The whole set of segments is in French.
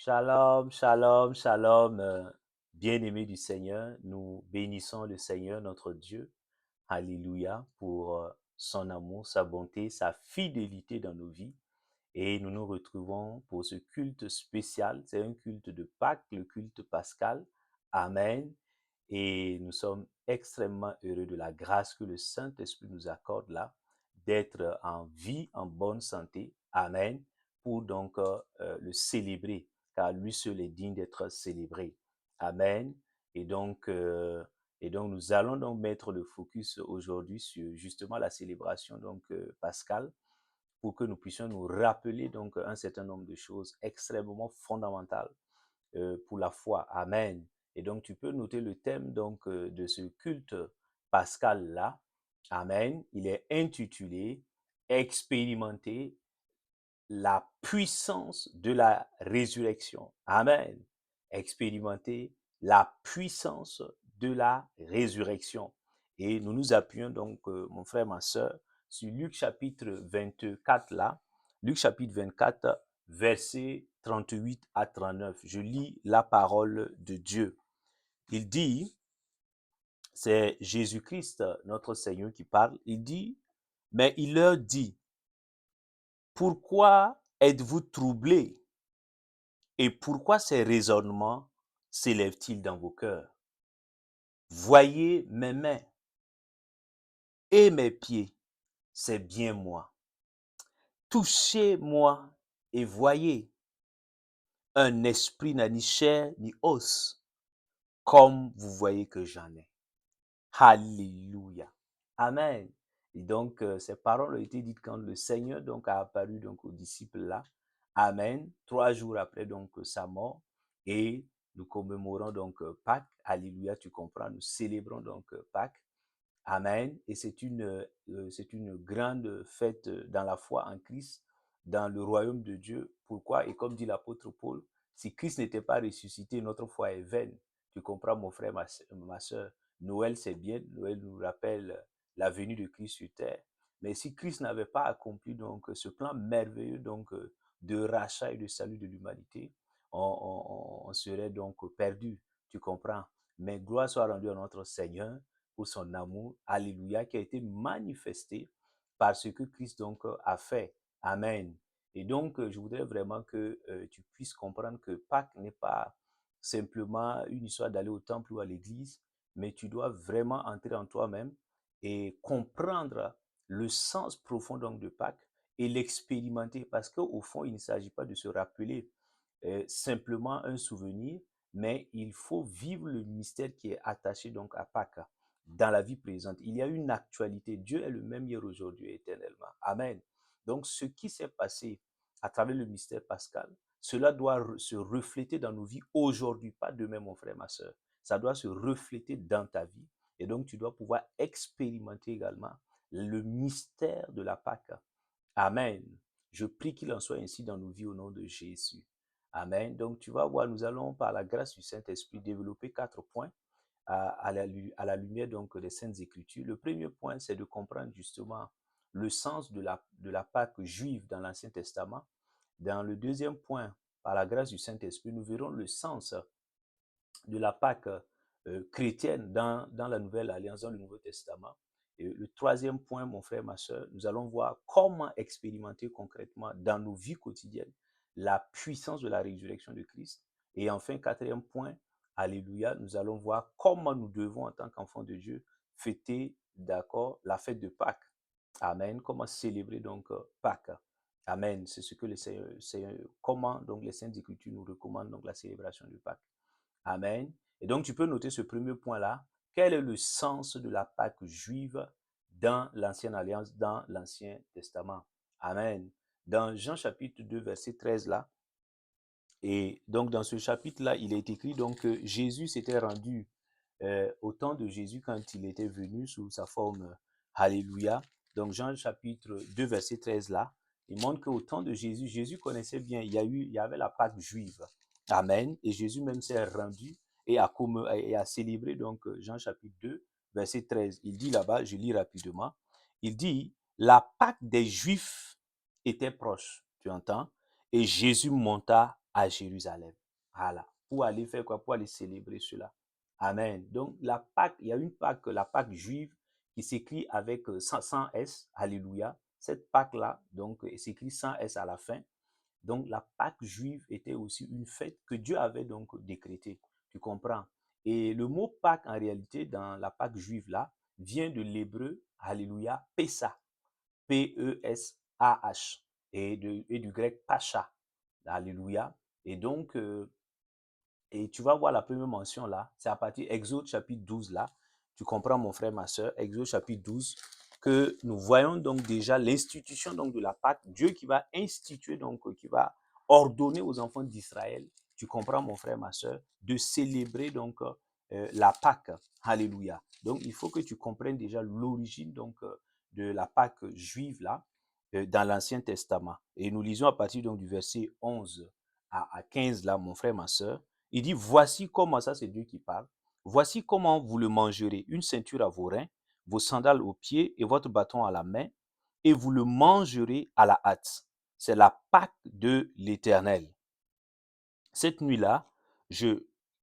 Shalom, shalom, shalom, bien-aimés du Seigneur, nous bénissons le Seigneur, notre Dieu, alléluia, pour son amour, sa bonté, sa fidélité dans nos vies. Et nous nous retrouvons pour ce culte spécial, c'est un culte de Pâques, le culte pascal. Amen. Et nous sommes extrêmement heureux de la grâce que le Saint-Esprit nous accorde là, d'être en vie, en bonne santé. Amen. Pour donc le célébrer, car lui seul est digne d'être célébré. Amen. Et donc, euh, et donc, nous allons donc mettre le focus aujourd'hui sur justement la célébration donc pascale, pour que nous puissions nous rappeler donc un certain nombre de choses extrêmement fondamentales pour la foi. Amen. Et donc, tu peux noter le thème donc de ce culte pascal-là. Amen. Il est intitulé Expérimenter la puissance de la résurrection. Amen. Expérimenter la puissance de la résurrection. Et nous nous appuyons donc, mon frère, ma soeur, sur Luc chapitre 24 là. Luc chapitre 24, versets 38 à 39. Je lis la parole de Dieu. Il dit, c'est Jésus-Christ, notre Seigneur, qui parle. Il dit, mais il leur dit, pourquoi êtes-vous troublés? Et pourquoi ces raisonnements s'élèvent-ils dans vos cœurs? Voyez mes mains et mes pieds, c'est bien moi. Touchez-moi et voyez, un esprit n'a ni chair ni os, comme vous voyez que j'en ai. Alléluia. Amen. Et donc, ces paroles ont été dites quand le Seigneur donc a apparu donc aux disciples là. Amen. 3 jours après donc sa mort. Et nous commémorons donc Pâques. Alléluia, tu comprends. Nous célébrons donc Pâques. Amen. Et c'est une grande fête dans la foi en Christ, dans le royaume de Dieu. Pourquoi? Et comme dit l'apôtre Paul, si Christ n'était pas ressuscité, notre foi est vaine. Tu comprends, mon frère, ma soeur. Noël, c'est bien. Noël nous rappelle la venue de Christ sur terre. Mais si Christ n'avait pas accompli donc ce plan merveilleux donc de rachat et de salut de l'humanité, on serait donc perdu. Tu comprends? Mais gloire soit rendue à notre Seigneur pour son amour, alléluia, qui a été manifesté par ce que Christ donc a fait. Amen. Et donc, je voudrais vraiment que tu puisses comprendre que Pâques n'est pas simplement une histoire d'aller au temple ou à l'église, mais tu dois vraiment entrer en toi-même et comprendre le sens profond donc de Pâques et l'expérimenter, parce qu'au fond, il ne s'agit pas de se rappeler simplement un souvenir, mais il faut vivre le mystère qui est attaché donc à Pâques dans la vie présente. Il y a une actualité. Dieu est le même hier, aujourd'hui et éternellement. Amen. Donc, ce qui s'est passé à travers le mystère pascal, cela doit se refléter dans nos vies aujourd'hui, pas demain, mon frère, ma soeur. Ça doit se refléter dans ta vie. Et donc, tu dois pouvoir expérimenter également le mystère de la Pâque. Amen. Je prie qu'il en soit ainsi dans nos vies au nom de Jésus. Amen. Donc, tu vas voir, nous allons, par la grâce du Saint-Esprit, développer 4 points à la lumière donc des Saintes Écritures. Le premier point, c'est de comprendre justement le sens de la Pâque juive dans l'Ancien Testament. Dans le deuxième point, par la grâce du Saint-Esprit, nous verrons le sens de la Pâque chrétienne dans la Nouvelle Alliance, dans le Nouveau Testament. Et le troisième point, mon frère, ma soeur, nous allons voir comment expérimenter concrètement dans nos vies quotidiennes la puissance de la résurrection de Christ. Et enfin, quatrième point, alléluia, nous allons voir comment nous devons, en tant qu'enfants de Dieu, fêter, d'accord, la fête de Pâques. Amen. Comment célébrer donc Pâques. Amen. C'est ce que le Seigneur, comment donc les Saintes Écritures nous recommandent donc la célébration de Pâques. Amen. Et donc, tu peux noter ce premier point-là. Quel est le sens de la Pâque juive dans l'Ancienne Alliance, dans l'Ancien Testament? Amen. Dans Jean chapitre 2, verset 13 là, et donc dans ce chapitre-là, il est écrit donc que Jésus s'était rendu au temps de Jésus quand il était venu sous sa forme Alléluia. Donc Jean chapitre 2, verset 13 là, il montre qu'au temps de Jésus, Jésus connaissait bien, il y avait la Pâque juive. Amen. Et Jésus même s'est rendu et a célébré donc Jean chapitre 2, verset 13. Il dit là-bas, je lis rapidement, il dit, la Pâque des Juifs était proche, tu entends? Et Jésus monta à Jérusalem. Voilà. Pour aller faire quoi? Pour aller célébrer cela. Amen. Donc, la Pâque, il y a une Pâque, la Pâque juive, qui s'écrit avec 100 S. Alléluia. Cette Pâque-là, donc, s'écrit 100 S à la fin. Donc, la Pâque juive était aussi une fête que Dieu avait donc décrétée. Tu comprends? Et le mot Pâque, en réalité, dans la Pâque juive-là, vient de l'hébreu, Alléluia, Pessa. P-E-S-A-H. Et du grec Pacha. Alléluia. Et donc, et tu vas voir la première mention là, c'est à partir Exode chapitre 12 là. Tu comprends mon frère, ma soeur, Exode chapitre 12, que nous voyons donc déjà l'institution donc de la Pâque, Dieu qui va instituer donc, qui va ordonner aux enfants d'Israël, tu comprends mon frère, ma soeur, de célébrer donc la Pâque. Alléluia. Donc il faut que tu comprennes déjà l'origine donc de la Pâque juive là dans l'Ancien Testament. Et nous lisons à partir donc du verset 11 à 15 là, mon frère, ma soeur. Il dit, voici comment, ça c'est Dieu qui parle, voici comment vous le mangerez, une ceinture à vos reins, vos sandales aux pieds et votre bâton à la main, et vous le mangerez à la hâte. C'est la Pâque de l'Éternel. Cette nuit-là,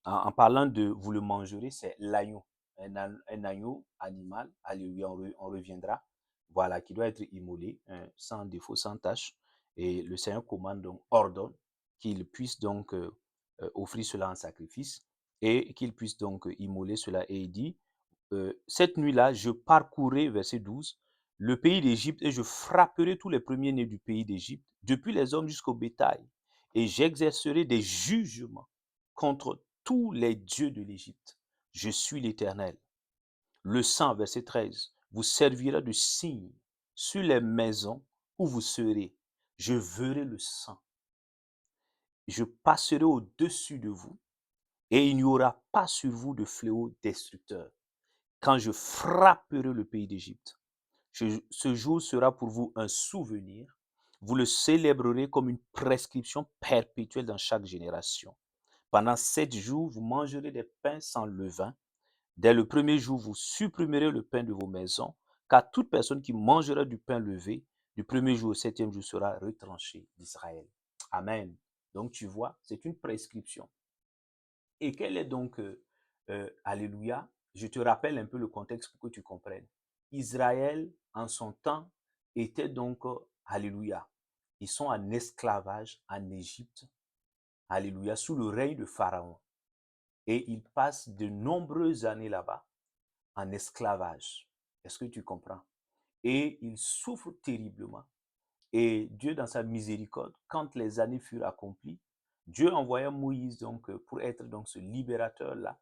en parlant de vous le mangerez, c'est l'agneau, un agneau animal, alléluia, on reviendra, voilà, qui doit être immolé, sans défaut, sans tache. Et le Seigneur commande donc, ordonne qu'il puisse donc offrir cela en sacrifice et qu'il puisse donc immoler cela. Et il dit, cette nuit-là, je parcourrai, verset 12, le pays d'Égypte et je frapperai tous les premiers-nés du pays d'Égypte, depuis les hommes jusqu'au bétail, et j'exercerai des jugements contre tous les dieux de l'Égypte. Je suis l'Éternel. Le sang, verset 13, vous servira de signe sur les maisons où vous serez. Je verrai le sang. Je passerai au-dessus de vous et il n'y aura pas sur vous de fléau destructeur quand je frapperai le pays d'Égypte. Ce jour sera pour vous un souvenir. Vous le célébrerez comme une prescription perpétuelle dans chaque génération. Pendant 7 jours, vous mangerez des pains sans levain. Dès le premier jour, vous supprimerez le pain de vos maisons, car toute personne qui mangera du pain levé, du premier jour au septième jour, sera retranchée d'Israël. Amen. Donc tu vois, c'est une prescription. Et quelle est donc, alléluia, je te rappelle un peu le contexte pour que tu comprennes. Israël, en son temps, était donc, alléluia, ils sont en esclavage en Égypte, alléluia, sous le règne de Pharaon. Et ils passent de nombreuses années là-bas en esclavage. Est-ce que tu comprends? Et ils souffrent terriblement. Et Dieu, dans sa miséricorde, quand les années furent accomplies, Dieu envoya Moïse donc pour être donc ce libérateur-là,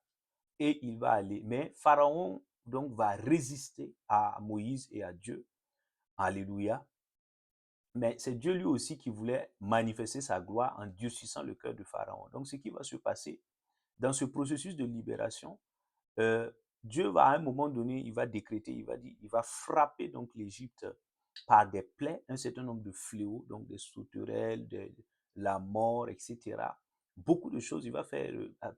et il va aller. Mais Pharaon donc va résister à Moïse et à Dieu. Alléluia. Mais c'est Dieu lui aussi qui voulait manifester sa gloire en durcissant le cœur de Pharaon. Donc ce qui va se passer dans ce processus de libération, euh, Dieu va à un moment donné, il va décréter, il va dire, il va frapper donc l'Égypte par des plaies, un certain nombre de fléaux, donc des sauterelles, de la mort, etc. Beaucoup de choses, il va faire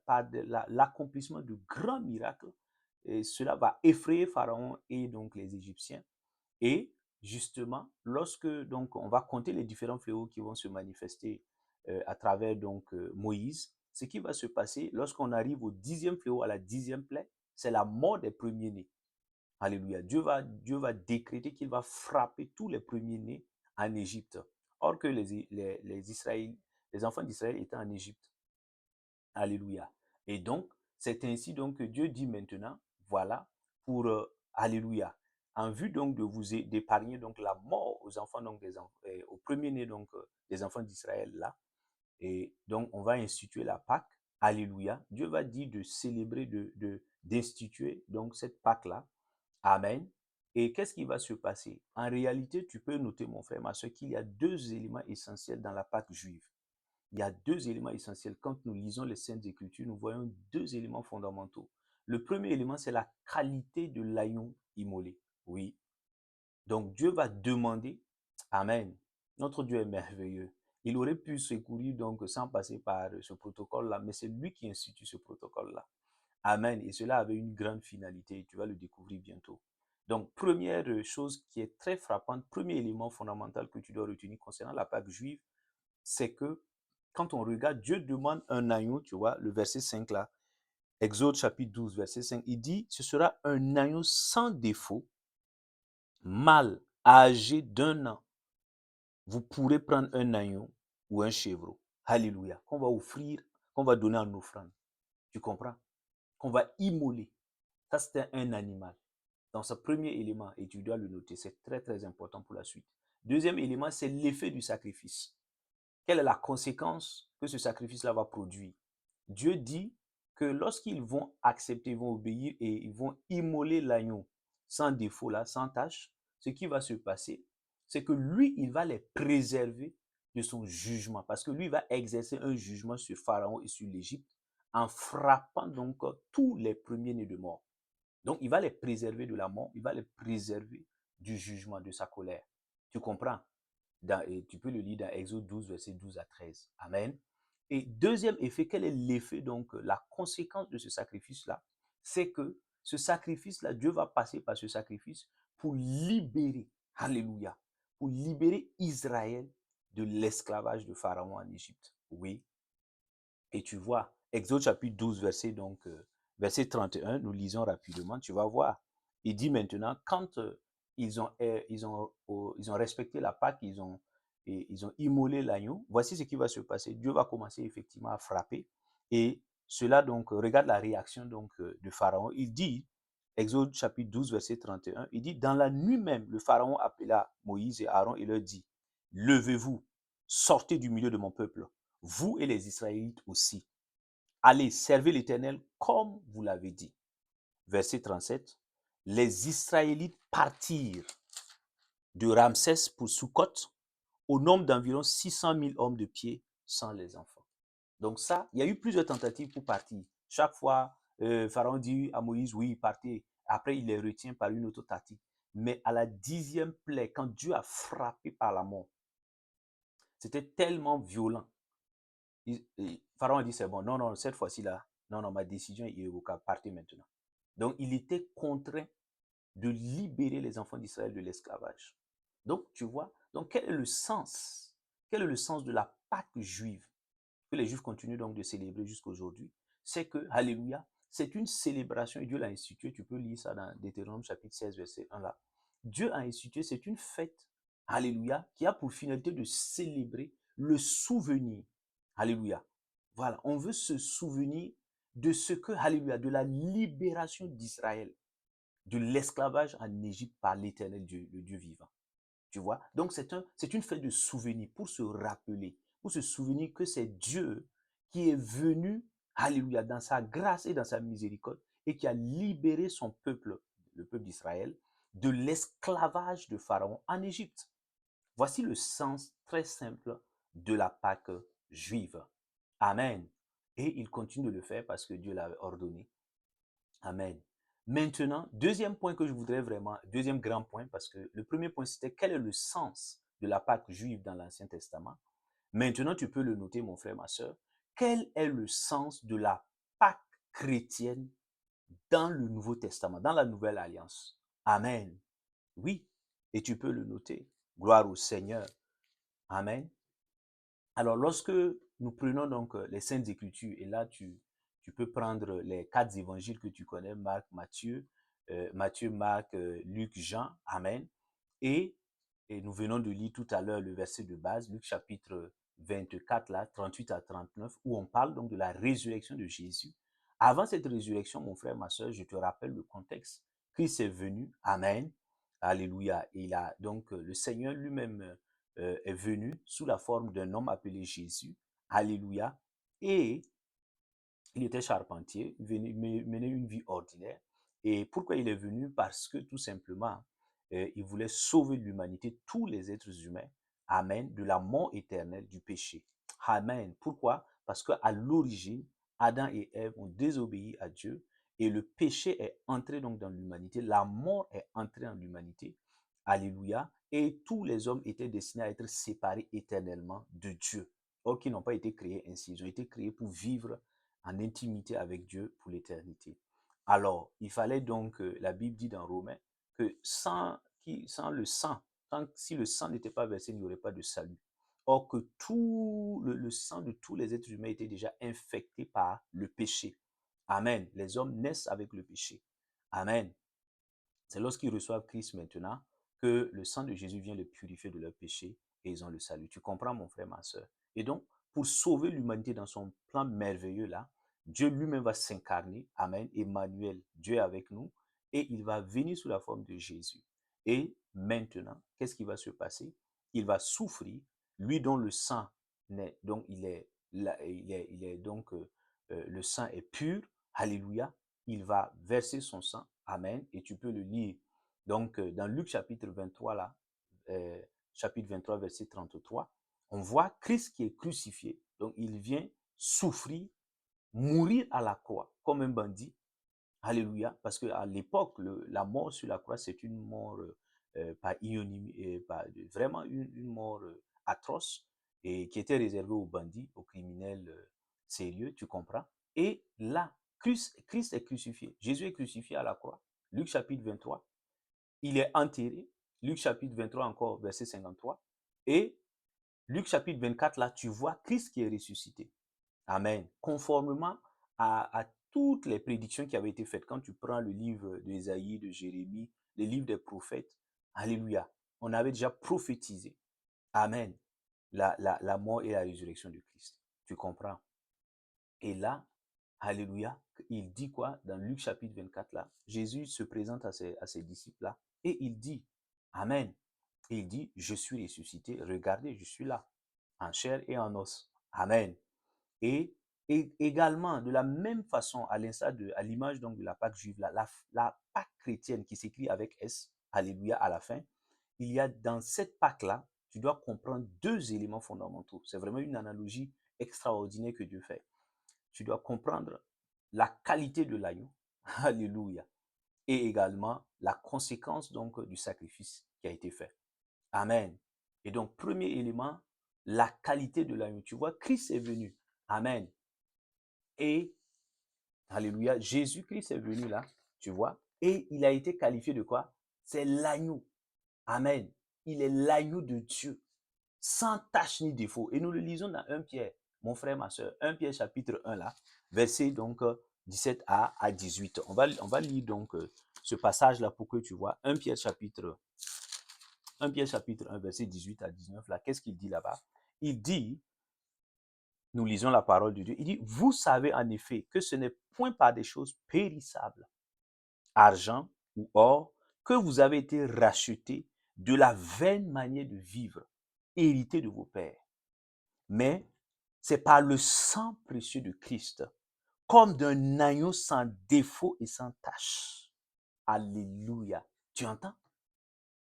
par l'accomplissement de grands miracles. Et cela va effrayer Pharaon et donc les Égyptiens. Et justement, lorsque donc on va compter les différents fléaux qui vont se manifester à travers donc Moïse, ce qui va se passer lorsqu'on arrive au 10e fléau, à la 10e plaie, c'est la mort des premiers-nés. Alléluia. Dieu va décréter qu'il va frapper tous les premiers-nés en Égypte. Or que les enfants d'Israël étaient en Égypte. Alléluia. Et donc, c'est ainsi donc que Dieu dit maintenant, voilà, pour, alléluia, en vue donc de vous d'épargner donc la mort aux enfants, donc aux premiers-nés donc des enfants d'Israël là. Et donc, on va instituer la Pâque. Alléluia. Dieu va dire de célébrer, d'instituer donc cette Pâque-là. Amen. Et qu'est-ce qui va se passer? En réalité, tu peux noter, mon frère, ma soeur, qu'il y a 2 éléments essentiels dans la Pâque juive. Il y a 2 éléments essentiels. Quand nous lisons les Saintes Écritures, nous voyons 2 éléments fondamentaux. Le premier élément, c'est la qualité de l'agneau immolé. Oui. Donc Dieu va demander, Amen. Notre Dieu est merveilleux. Il aurait pu secourir donc sans passer par ce protocole-là, mais c'est lui qui institue ce protocole-là. Amen. Et cela avait une grande finalité. Tu vas le découvrir bientôt. Donc, première chose qui est très frappante, premier élément fondamental que tu dois retenir concernant la Pâque juive, c'est que quand on regarde, Dieu demande un agneau, tu vois, le verset 5 là, Exode chapitre 12, verset 5, il dit, ce sera un agneau sans défaut, mâle, âgé d'1 an. Vous pourrez prendre un agneau ou un chèvreau. Alléluia. Qu'on va offrir, qu'on va donner en offrande. Tu comprends? Qu'on va immoler. Ça, c'était un animal. Dans ce premier élément, et tu dois le noter, c'est très très important pour la suite. Deuxième élément, c'est l'effet du sacrifice. Quelle est la conséquence que ce sacrifice-là va produire? Dieu dit que lorsqu'ils vont accepter, ils vont obéir et ils vont immoler l'agneau sans défaut, là, sans tâche, ce qui va se passer, c'est que lui, il va les préserver de son jugement. Parce que lui, il va exercer un jugement sur Pharaon et sur l'Égypte en frappant donc tous les premiers-nés de mort. Donc, il va les préserver de la mort, il va les préserver du jugement, de sa colère. Tu comprends? Et tu peux le lire dans Exode 12, verset 12 à 13. Amen. Et deuxième effet, quel est l'effet, donc, la conséquence de ce sacrifice-là? C'est que ce sacrifice-là, Dieu va passer par ce sacrifice pour libérer, alléluia, pour libérer Israël de l'esclavage de Pharaon en Égypte. Oui. Et tu vois, Exode chapitre 12, verset 31, nous lisons rapidement, tu vas voir. Il dit maintenant, quand ils ont respecté la Pâque, ils ont immolé l'agneau, voici ce qui va se passer. Dieu va commencer effectivement à frapper. Et cela, donc, regarde la réaction donc, de Pharaon. Il dit, Exode chapitre 12, verset 31, il dit, dans la nuit même, le Pharaon appela Moïse et Aaron et leur dit, levez-vous, sortez du milieu de mon peuple, vous et les Israélites aussi. Allez, servez l'Éternel comme vous l'avez dit. Verset 37. Les Israélites partirent de Ramsès pour Sukkot au nombre d'environ 600 000 hommes de pied sans les enfants. Donc ça, il y a eu plusieurs tentatives pour partir. Chaque fois, Pharaon dit à Moïse, oui, partez. Après, il les retient par une autre tactique. Mais à la 10e plaie, quand Dieu a frappé par la mort, c'était tellement violent. Pharaon a dit, c'est bon, non, non, cette fois-ci là, non, non, ma décision est irrévocable, partez maintenant. Donc, il était contraint de libérer les enfants d'Israël de l'esclavage. Donc, tu vois, donc quel est le sens? Quel est le sens de la Pâque juive que les Juifs continuent donc de célébrer jusqu'à aujourd'hui? C'est que, alléluia, c'est une célébration et Dieu l'a institué. Tu peux lire ça dans Deutéronome chapitre 16, verset 1 là. Dieu a institué, c'est une fête, alléluia, qui a pour finalité de célébrer le souvenir. Alléluia. Voilà, on veut se souvenir de ce que, alléluia, de la libération d'Israël, de l'esclavage en Égypte par l'Éternel Dieu, le Dieu vivant. Tu vois? Donc, c'est une fête de souvenir pour se souvenir que c'est Dieu qui est venu, alléluia, dans sa grâce et dans sa miséricorde et qui a libéré son peuple, le peuple d'Israël, de l'esclavage de Pharaon en Égypte. Voici le sens très simple de la Pâque juive. Amen. Et il continue de le faire parce que Dieu l'avait ordonné. Amen. Maintenant, deuxième point que je voudrais vraiment, deuxième grand point, parce que le premier point c'était quel est le sens de la Pâque juive dans l'Ancien Testament. Maintenant, tu peux le noter, mon frère, ma soeur. Quel est le sens de la Pâque chrétienne dans le Nouveau Testament, dans la Nouvelle Alliance? Amen. Oui, et tu peux le noter. Gloire au Seigneur. Amen. Alors, lorsque nous prenons donc les Saintes Écritures, et là, tu peux prendre les 4 évangiles que tu connais, Marc, Matthieu, Marc, Luc, Jean, Amen. Et, et nous venons de lire tout à l'heure le verset de base, Luc chapitre 24, là, 38 à 39, où on parle donc de la résurrection de Jésus. Avant cette résurrection, mon frère, ma soeur, je te rappelle le contexte. Christ est venu, Amen, Alléluia. Et là, donc, le Seigneur lui-même est venu sous la forme d'un homme appelé Jésus. Alléluia. Et il était charpentier, il menait une vie ordinaire. Et pourquoi il est venu? Parce que tout simplement, il voulait sauver l'humanité, tous les êtres humains, amen, de la mort éternelle du péché. Amen. Pourquoi? Parce qu'à l'origine, Adam et Ève ont désobéi à Dieu et le péché est entré donc dans l'humanité, la mort est entrée en l'humanité. Alléluia. Et tous les hommes étaient destinés à être séparés éternellement de Dieu. Or, qui n'ont pas été créés ainsi. Ils ont été créés pour vivre en intimité avec Dieu pour l'éternité. Alors, il fallait donc, la Bible dit dans Romains, que sans le sang, si le sang n'était pas versé, il n'y aurait pas de salut. Or que tout le sang de tous les êtres humains était déjà infecté par le péché. Amen. Les hommes naissent avec le péché. Amen. C'est lorsqu'ils reçoivent Christ maintenant que le sang de Jésus vient les purifier de leurs péchés et ils ont le salut. Tu comprends, mon frère, ma soeur? Et donc, pour sauver l'humanité dans son plan merveilleux là, Dieu lui-même va s'incarner. Amen. Emmanuel, Dieu est avec nous. Et il va venir sous la forme de Jésus. Et maintenant, qu'est-ce qui va se passer? Il va souffrir, lui dont le sang naît, donc il est donc le sang est pur. Alléluia. Il va verser son sang. Amen. Et tu peux le lire. Donc, dans Luc chapitre 23, là, chapitre 23, verset 33, on voit Christ qui est crucifié. Donc, il vient souffrir, mourir à la croix comme un bandit. Alléluia. Parce qu'à l'époque, la mort sur la croix, c'est une mort pas ignominie, vraiment une mort atroce et qui était réservée aux bandits, aux criminels sérieux, tu comprends? Et là, Christ est crucifié. Jésus est crucifié à la croix. Luc chapitre 23. Il est enterré. Luc chapitre 23 encore, verset 53. Et Luc chapitre 24, là, tu vois Christ qui est ressuscité. Amen. Conformément à toutes les prédictions qui avaient été faites. Quand tu prends le livre d'Ésaïe, de Jérémie, les livres des prophètes, alléluia, on avait déjà prophétisé. Amen. La mort et la résurrection de Christ. Tu comprends? Et là, alléluia, il dit quoi dans Luc chapitre 24 là? Jésus se présente à ses disciples là et il dit, Amen. Et il dit, je suis ressuscité, regardez, je suis là, en chair et en os. Amen. Et, également, de la même façon, à l'instar à l'image donc de la Pâque juive, la Pâque chrétienne qui s'écrit avec S, alléluia, à la fin, il y a dans cette Pâque-là, tu dois comprendre deux éléments fondamentaux. C'est vraiment une analogie extraordinaire que Dieu fait. Tu dois comprendre la qualité de l'agneau, alléluia, et également la conséquence donc du sacrifice qui a été fait. Amen. Et donc, premier élément, la qualité de l'agneau. Tu vois, Christ est venu. Amen. Et, alléluia, Jésus-Christ est venu là, tu vois, et il a été qualifié de quoi? C'est l'agneau. Amen. Il est l'agneau de Dieu, sans tache ni défaut. Et nous le lisons dans 1 Pierre, mon frère, ma soeur, 1 Pierre chapitre 1 là, verset donc 17 à 18. On va lire donc ce passage là pour que tu vois. 1 Pierre chapitre 1, verset 18 à 19 là, qu'est-ce qu'il dit là-bas? Il dit, nous lisons la parole de Dieu, il dit, vous savez en effet que ce n'est point par des choses périssables, argent ou or, que vous avez été rachetés de la vaine manière de vivre, héritée de vos pères. Mais c'est par le sang précieux de Christ, comme d'un agneau sans défaut et sans tache. Alléluia. Tu entends?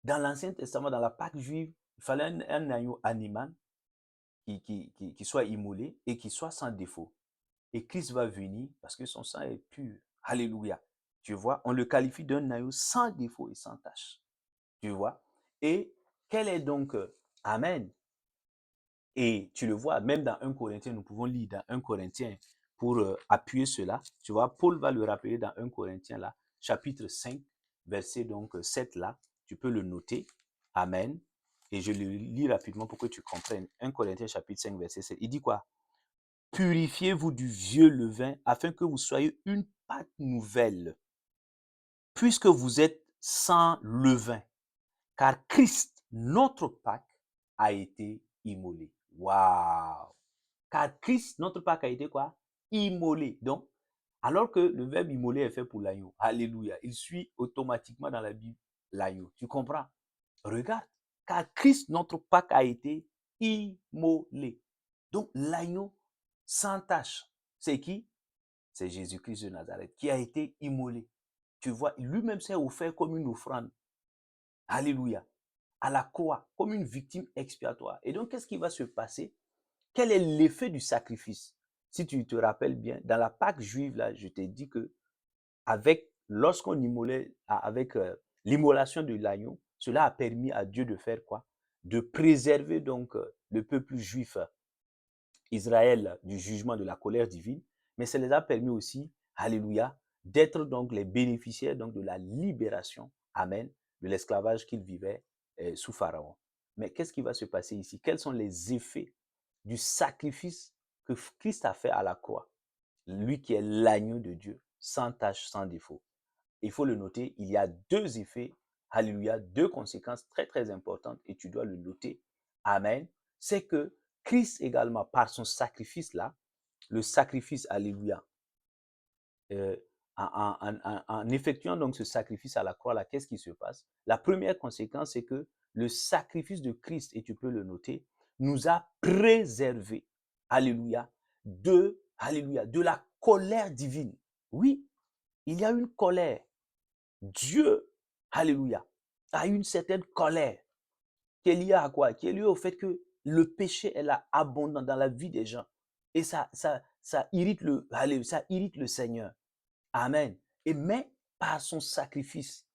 Dans l'Ancien Testament, dans la Pâque juive, il fallait un agneau animal qui soit immolé et qui soit sans défaut. Et Christ va venir parce que son sang est pur. Alléluia. Tu vois, on le qualifie d'un agneau sans défaut et sans tache. Tu vois. Et quel est donc, Amen. Et tu le vois, même dans 1 Corinthien, nous pouvons lire dans 1 Corinthien pour appuyer cela. Tu vois, Paul va le rappeler dans 1 Corinthien là, chapitre 5, verset donc 7 là. Tu peux le noter. Amen. Et je le lis rapidement pour que tu comprennes. 1 Corinthiens chapitre 5, verset 7. Il dit quoi? Purifiez-vous du vieux levain afin que vous soyez une pâte nouvelle, puisque vous êtes sans levain, car Christ, notre Pâque, a été immolé. Waouh! Car Christ, notre Pâque, a été quoi? Immolé. Donc, alors que le verbe immoler est fait pour l'agneau. Alléluia. Il suit automatiquement dans la Bible l'agneau. Tu comprends? Regarde. Car Christ, notre Pâque, a été immolé. Donc, l'agneau sans tache, c'est qui? C'est Jésus-Christ de Nazareth qui a été immolé. Tu vois, lui-même s'est offert comme une offrande. Alléluia. À la croix, comme une victime expiatoire. Et donc, qu'est-ce qui va se passer? Quel est l'effet du sacrifice? Si tu te rappelles bien, dans la Pâque juive, là, je t'ai dit que lorsqu'on immolait, avec l'immolation de l'agneau, cela a permis à Dieu de faire quoi? De préserver donc le peuple juif, Israël, du jugement de la colère divine, mais ça les a permis aussi, alléluia, d'être donc les bénéficiaires donc de la libération, amen, de l'esclavage qu'ils vivaient sous Pharaon. Mais qu'est-ce qui va se passer ici? Quels sont les effets du sacrifice que Christ a fait à la croix? Lui qui est l'agneau de Dieu, sans tache, sans défaut. Il faut le noter, il y a deux effets, alléluia, deux conséquences très très importantes et tu dois le noter. Amen. C'est que Christ également, par son sacrifice là, le sacrifice, alléluia, euh, en effectuant donc ce sacrifice à la croix là, qu'est-ce qui se passe? La première conséquence, c'est que le sacrifice de Christ, et tu peux le noter, nous a préservés, alléluia, de la colère divine. Oui, il y a une colère. Dieu, alléluia, a une certaine colère qui est liée à quoi? Qui est liée au fait que le péché est là, abondant dans la vie des gens. Et ça irrite ça irrite le Seigneur. Amen. Et mais par son sacrifice,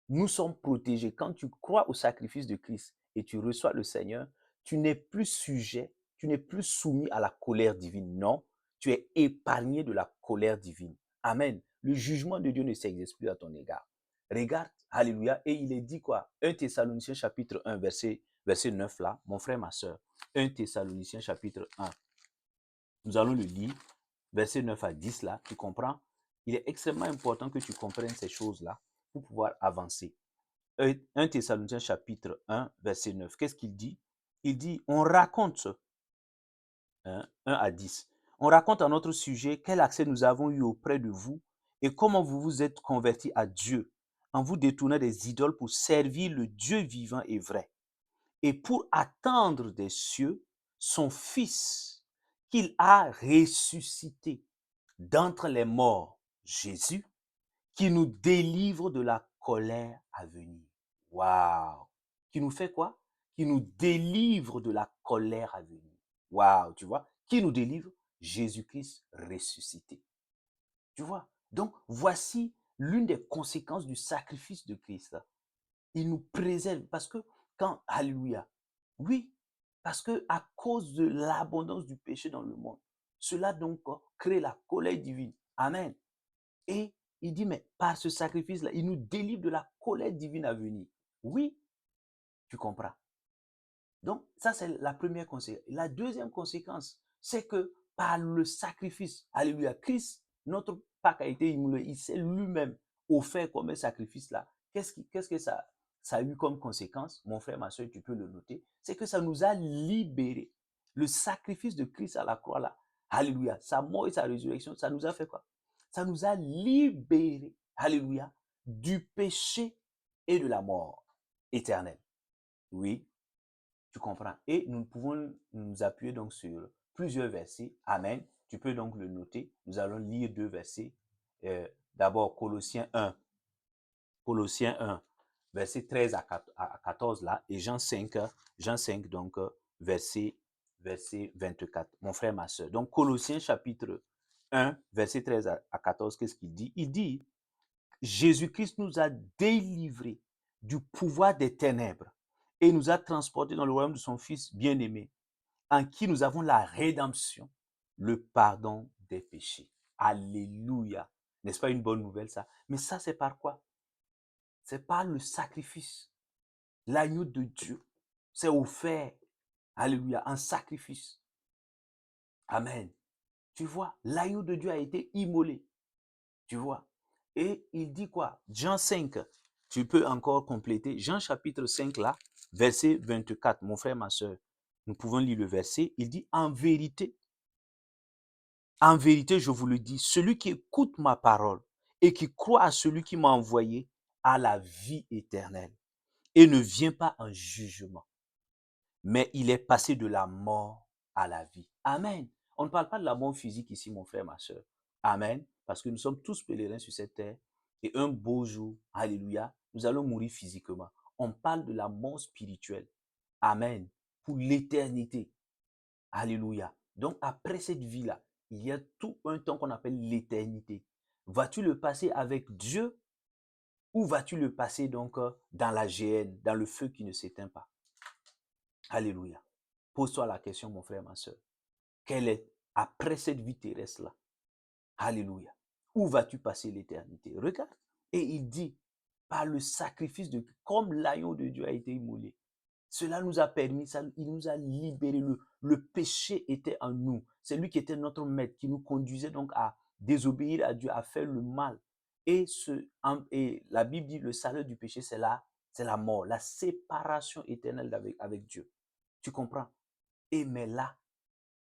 nous sommes protégés. Quand tu crois au sacrifice de Christ et tu reçois le Seigneur, tu n'es plus sujet, tu n'es plus soumis à la colère divine. Non, tu es épargné de la colère divine. Amen. Le jugement de Dieu ne s'exerce plus à ton égard. Regarde, alléluia. Et il est dit quoi? 1 Thessaloniciens chapitre 1, verset 9 là, mon frère, ma soeur. 1 Thessaloniciens chapitre 1. Nous allons le lire, verset 9 à 10 là, tu comprends? Il est extrêmement important que tu comprennes ces choses-là pour pouvoir avancer. 1 Thessaloniciens chapitre 1, verset 9. Qu'est-ce qu'il dit? Il dit, on raconte, 1 à 10, on raconte à notre sujet quel accès nous avons eu auprès de vous et comment vous vous êtes convertis à Dieu en vous détournant des idoles pour servir le Dieu vivant et vrai et pour attendre des cieux son Fils qu'il a ressuscité d'entre les morts, Jésus, qui nous délivre de la colère à venir. Waouh! Qui nous fait quoi? Qui nous délivre de la colère à venir. Waouh, tu vois? Qui nous délivre? Jésus-Christ ressuscité. Tu vois? Donc, voici l'une des conséquences du sacrifice de Christ. Il nous préserve parce que quand, alléluia, oui, parce que à cause de l'abondance du péché dans le monde, cela donc crée la colère divine. Amen. Et il dit, mais par ce sacrifice-là, il nous délivre de la colère divine à venir. Oui, tu comprends. Donc, ça, c'est la première conséquence. La deuxième conséquence, c'est que par le sacrifice, alléluia, Christ, notre Pâque a été immolé, il s'est lui-même offert comme un sacrifice là. Qu'est-ce que ça a eu comme conséquence? Mon frère, ma soeur, tu peux le noter. C'est que ça nous a libérés. Le sacrifice de Christ à la croix là, alléluia, sa mort et sa résurrection, ça nous a fait quoi? Ça nous a libérés, alléluia, du péché et de la mort éternelle. Oui, tu comprends? Et nous pouvons nous appuyer donc sur plusieurs versets. Amen. Tu peux donc le noter. Nous allons lire deux versets. D'abord, Colossiens 1, verset 13 à 14 là, et Jean 5 donc, verset 24. Mon frère, ma soeur. Donc, Colossiens chapitre 1, verset 13 à 14, qu'est-ce qu'il dit? Il dit, Jésus-Christ nous a délivrés du pouvoir des ténèbres et nous a transportés dans le royaume de son Fils bien-aimé, en qui nous avons la rédemption, le pardon des péchés. Alléluia. N'est-ce pas une bonne nouvelle ça? Mais ça, c'est par quoi? C'est par le sacrifice. L'agneau de Dieu s'est offert, alléluia, en sacrifice. Amen. Tu vois, l'agneau de Dieu a été immolé. Tu vois. Et il dit quoi? Jean 5, tu peux encore compléter. Jean chapitre 5 là, verset 24, mon frère, ma soeur. Nous pouvons lire le verset. Il dit, en vérité, je vous le dis, celui qui écoute ma parole et qui croit à celui qui m'a envoyé a la vie éternelle et ne vient pas en jugement, mais il est passé de la mort à la vie. Amen. On ne parle pas de la mort physique ici, mon frère, ma soeur. Amen. Parce que nous sommes tous pèlerins sur cette terre. Et un beau jour, alléluia, nous allons mourir physiquement. On parle de la mort spirituelle. Amen. Pour l'éternité. Alléluia. Donc, après cette vie-là, il y a tout un temps qu'on appelle l'éternité. Vas-tu le passer avec Dieu ou vas-tu le passer donc dans la géhenne, dans le feu qui ne s'éteint pas? Alléluia. Pose-toi la question, mon frère, ma soeur. Quelle est, après cette vie terrestre-là, alléluia, où vas-tu passer l'éternité? Regarde. Et il dit, par le sacrifice de, comme l'agneau de Dieu a été immolé, Cela nous a permis, il nous a libérés. Le péché était en nous. C'est lui qui était notre maître, qui nous conduisait donc à désobéir à Dieu, à faire le mal. Et la Bible dit le salaire du péché, c'est la mort, la séparation éternelle avec Dieu. Tu comprends? Et mais là,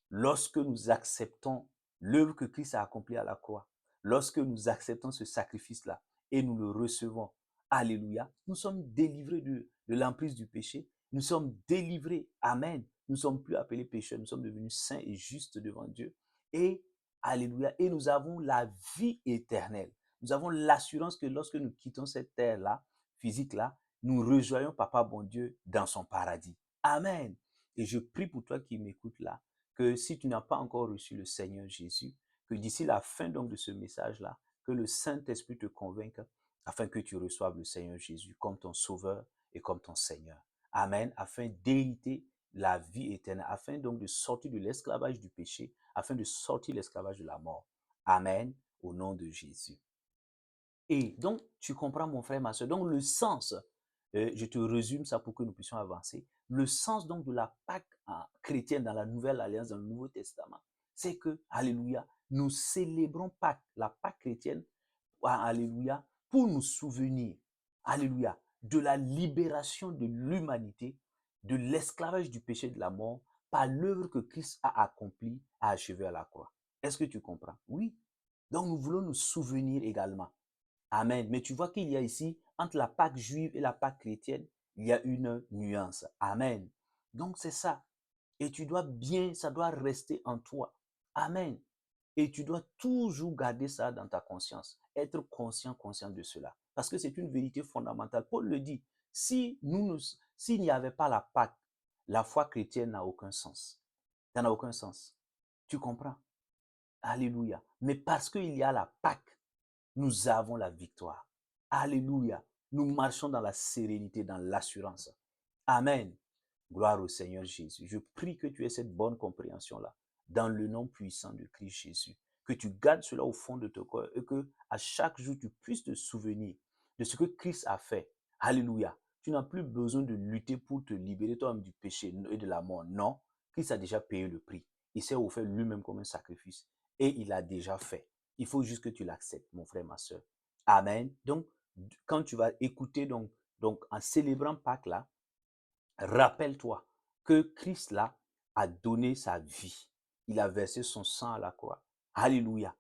lorsque nous acceptons l'œuvre que Christ a accomplie à la croix, lorsque nous acceptons ce sacrifice-là et nous le recevons, alléluia, nous sommes délivrés de l'emprise du péché, nous sommes délivrés, amen, nous ne sommes plus appelés pécheurs, nous sommes devenus saints et justes devant Dieu, et alléluia, et nous avons la vie éternelle. Nous avons l'assurance que lorsque nous quittons cette terre-là, physique-là, nous rejoignons Papa bon Dieu dans son paradis. Amen. Et je prie pour toi qui m'écoutes là, que si tu n'as pas encore reçu le Seigneur Jésus, que d'ici la fin donc de ce message-là, que le Saint-Esprit te convainque afin que tu reçoives le Seigneur Jésus comme ton Sauveur et comme ton Seigneur. Amen. Afin d'hériter la vie éternelle, afin donc de sortir de l'esclavage du péché, afin de sortir de l'esclavage de la mort. Amen. Au nom de Jésus. Et donc, tu comprends mon frère, ma soeur. Donc, le sens, je te résume ça pour que nous puissions avancer. Le sens donc de la Pâque chrétienne dans la Nouvelle Alliance, dans le Nouveau Testament, c'est que, alléluia, nous célébrons Pâques, la Pâque chrétienne, alléluia, pour nous souvenir, alléluia, de la libération de l'humanité, de l'esclavage du péché et de la mort, par l'œuvre que Christ a accomplie, a achevée à la croix. Est-ce que tu comprends? Oui. Donc, nous voulons nous souvenir également. Amen. Mais tu vois qu'il y a ici, entre la Pâque juive et la Pâque chrétienne, il y a une nuance. Amen. Donc c'est ça. Et tu dois bien, ça doit rester en toi. Amen. Et tu dois toujours garder ça dans ta conscience. Être conscient de cela. Parce que c'est une vérité fondamentale. Paul le dit. S'il n'y avait pas la Pâque, la foi chrétienne n'a aucun sens. Ça n'a aucun sens. Tu comprends? Alléluia. Mais parce qu'il y a la Pâque, nous avons la victoire. Alléluia. Nous marchons dans la sérénité, dans l'assurance. Amen. Gloire au Seigneur Jésus. Je prie que tu aies cette bonne compréhension-là, dans le nom puissant de Christ Jésus. Que tu gardes cela au fond de ton cœur et que à chaque jour, tu puisses te souvenir de ce que Christ a fait. Alléluia. Tu n'as plus besoin de lutter pour te libérer toi-même du péché et de la mort. Non, Christ a déjà payé le prix. Il s'est offert lui-même comme un sacrifice et il a déjà fait. Il faut juste que tu l'acceptes, mon frère, ma soeur. Amen. Donc, quand tu vas écouter, donc en célébrant Pâques là, rappelle-toi que Christ là a donné sa vie. Il a versé son sang à la croix. Alléluia.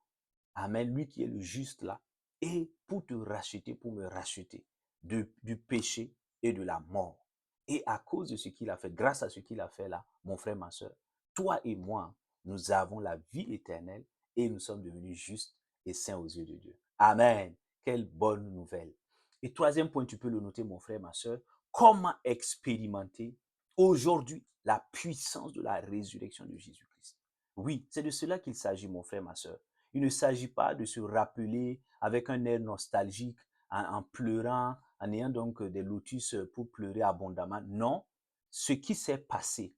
Amen. Lui qui est le juste là. Et pour te racheter, pour me racheter du péché et de la mort. Et à cause de ce qu'il a fait, grâce à ce qu'il a fait là, mon frère, ma soeur, toi et moi, nous avons la vie éternelle et nous sommes devenus justes et saints aux yeux de Dieu. Amen. Quelle bonne nouvelle. Et troisième point, tu peux le noter, mon frère, ma soeur, comment expérimenter aujourd'hui la puissance de la résurrection de Jésus-Christ. Oui, c'est de cela qu'il s'agit, mon frère, ma soeur. Il ne s'agit pas de se rappeler avec un air nostalgique, en pleurant, en ayant donc des lotus pour pleurer abondamment. Non, ce qui s'est passé,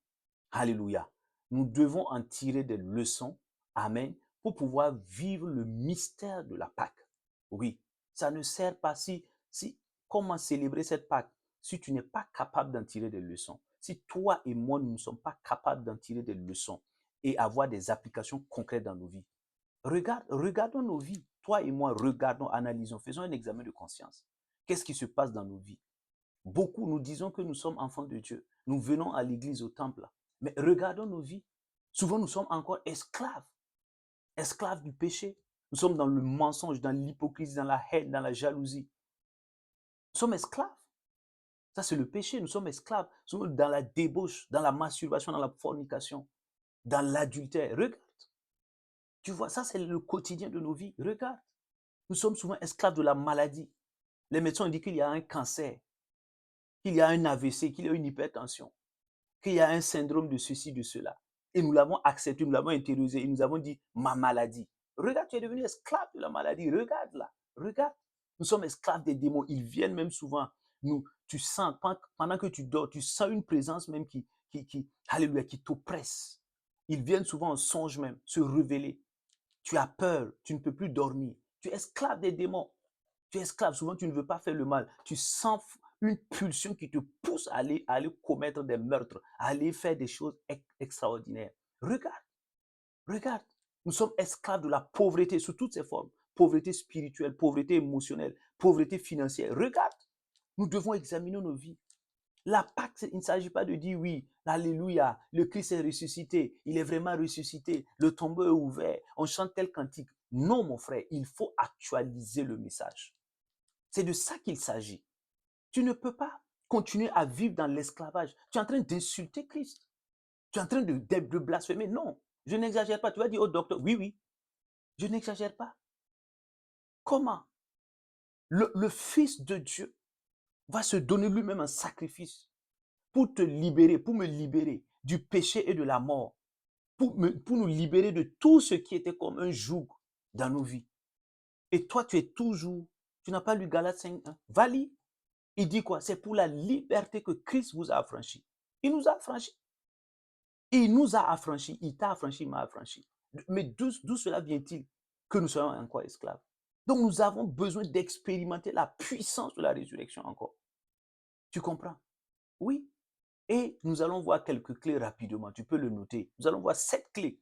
alléluia, nous devons en tirer des leçons, amen, pour pouvoir vivre le mystère de la Pâque. Oui, ça ne sert pas comment célébrer cette Pâque si tu n'es pas capable d'en tirer des leçons. Si toi et moi, nous ne sommes pas capables d'en tirer des leçons et avoir des applications concrètes dans nos vies. Regardons nos vies. Toi et moi, regardons, analysons, faisons un examen de conscience. Qu'est-ce qui se passe dans nos vies? Beaucoup, nous disons que nous sommes enfants de Dieu. Nous venons à l'église, au temple. Mais regardons nos vies. Souvent, nous sommes encore esclaves. Esclaves du péché. Nous sommes dans le mensonge, dans l'hypocrisie, dans la haine, dans la jalousie. Nous sommes esclaves. Ça, c'est le péché. Nous sommes esclaves. Nous sommes dans la débauche, dans la masturbation, dans la fornication, dans l'adultère. Regarde. Tu vois, ça, c'est le quotidien de nos vies. Regarde. Nous sommes souvent esclaves de la maladie. Les médecins ont dit qu'il y a un cancer, qu'il y a un AVC, qu'il y a une hypertension, qu'il y a un syndrome de ceci, de cela. Et nous l'avons accepté, nous l'avons intériorisé et nous avons dit ma maladie. Regarde, tu es devenu esclave de la maladie. Regarde là. Regarde. Nous sommes esclaves des démons. Ils viennent même souvent. Tu sens, pendant que tu dors, tu sens une présence même alléluia, qui t'oppresse. Ils viennent souvent en songe même, se révéler. Tu as peur, tu ne peux plus dormir. Tu es esclave des démons. Tu es esclave. Souvent, tu ne veux pas faire le mal. Tu sens une pulsion qui te pousse à aller commettre des meurtres, à aller faire des choses extraordinaires. Regarde, regarde. Nous sommes esclaves de la pauvreté sous toutes ses formes. Pauvreté spirituelle, pauvreté émotionnelle, pauvreté financière. Regarde, nous devons examiner nos vies. La Pâque, il ne s'agit pas de dire oui, alléluia, le Christ est ressuscité, il est vraiment ressuscité, le tombeau est ouvert, on chante tel cantique. Non, mon frère, il faut actualiser le message. C'est de ça qu'il s'agit. Tu ne peux pas continuer à vivre dans l'esclavage. Tu es en train d'insulter Christ. Tu es en train de blasphémer. Non, je n'exagère pas. Tu vas dire au docteur, oui, oui, je n'exagère pas. Comment le Fils de Dieu va se donner lui-même un sacrifice pour te libérer, pour me libérer du péché et de la mort, pour nous libérer de tout ce qui était comme un joug dans nos vies. Et toi, tu n'as pas lu Galates 5:1. Va lire. Il dit quoi? C'est pour la liberté que Christ vous a affranchis. Il nous a affranchis. Il nous a affranchis. Il t'a affranchi, il m'a affranchi. Mais d'où cela vient-il que nous soyons encore esclaves? Donc nous avons besoin d'expérimenter la puissance de la résurrection encore. Tu comprends? Oui. Et nous allons voir quelques clés rapidement. Tu peux le noter. Nous allons voir 7 clés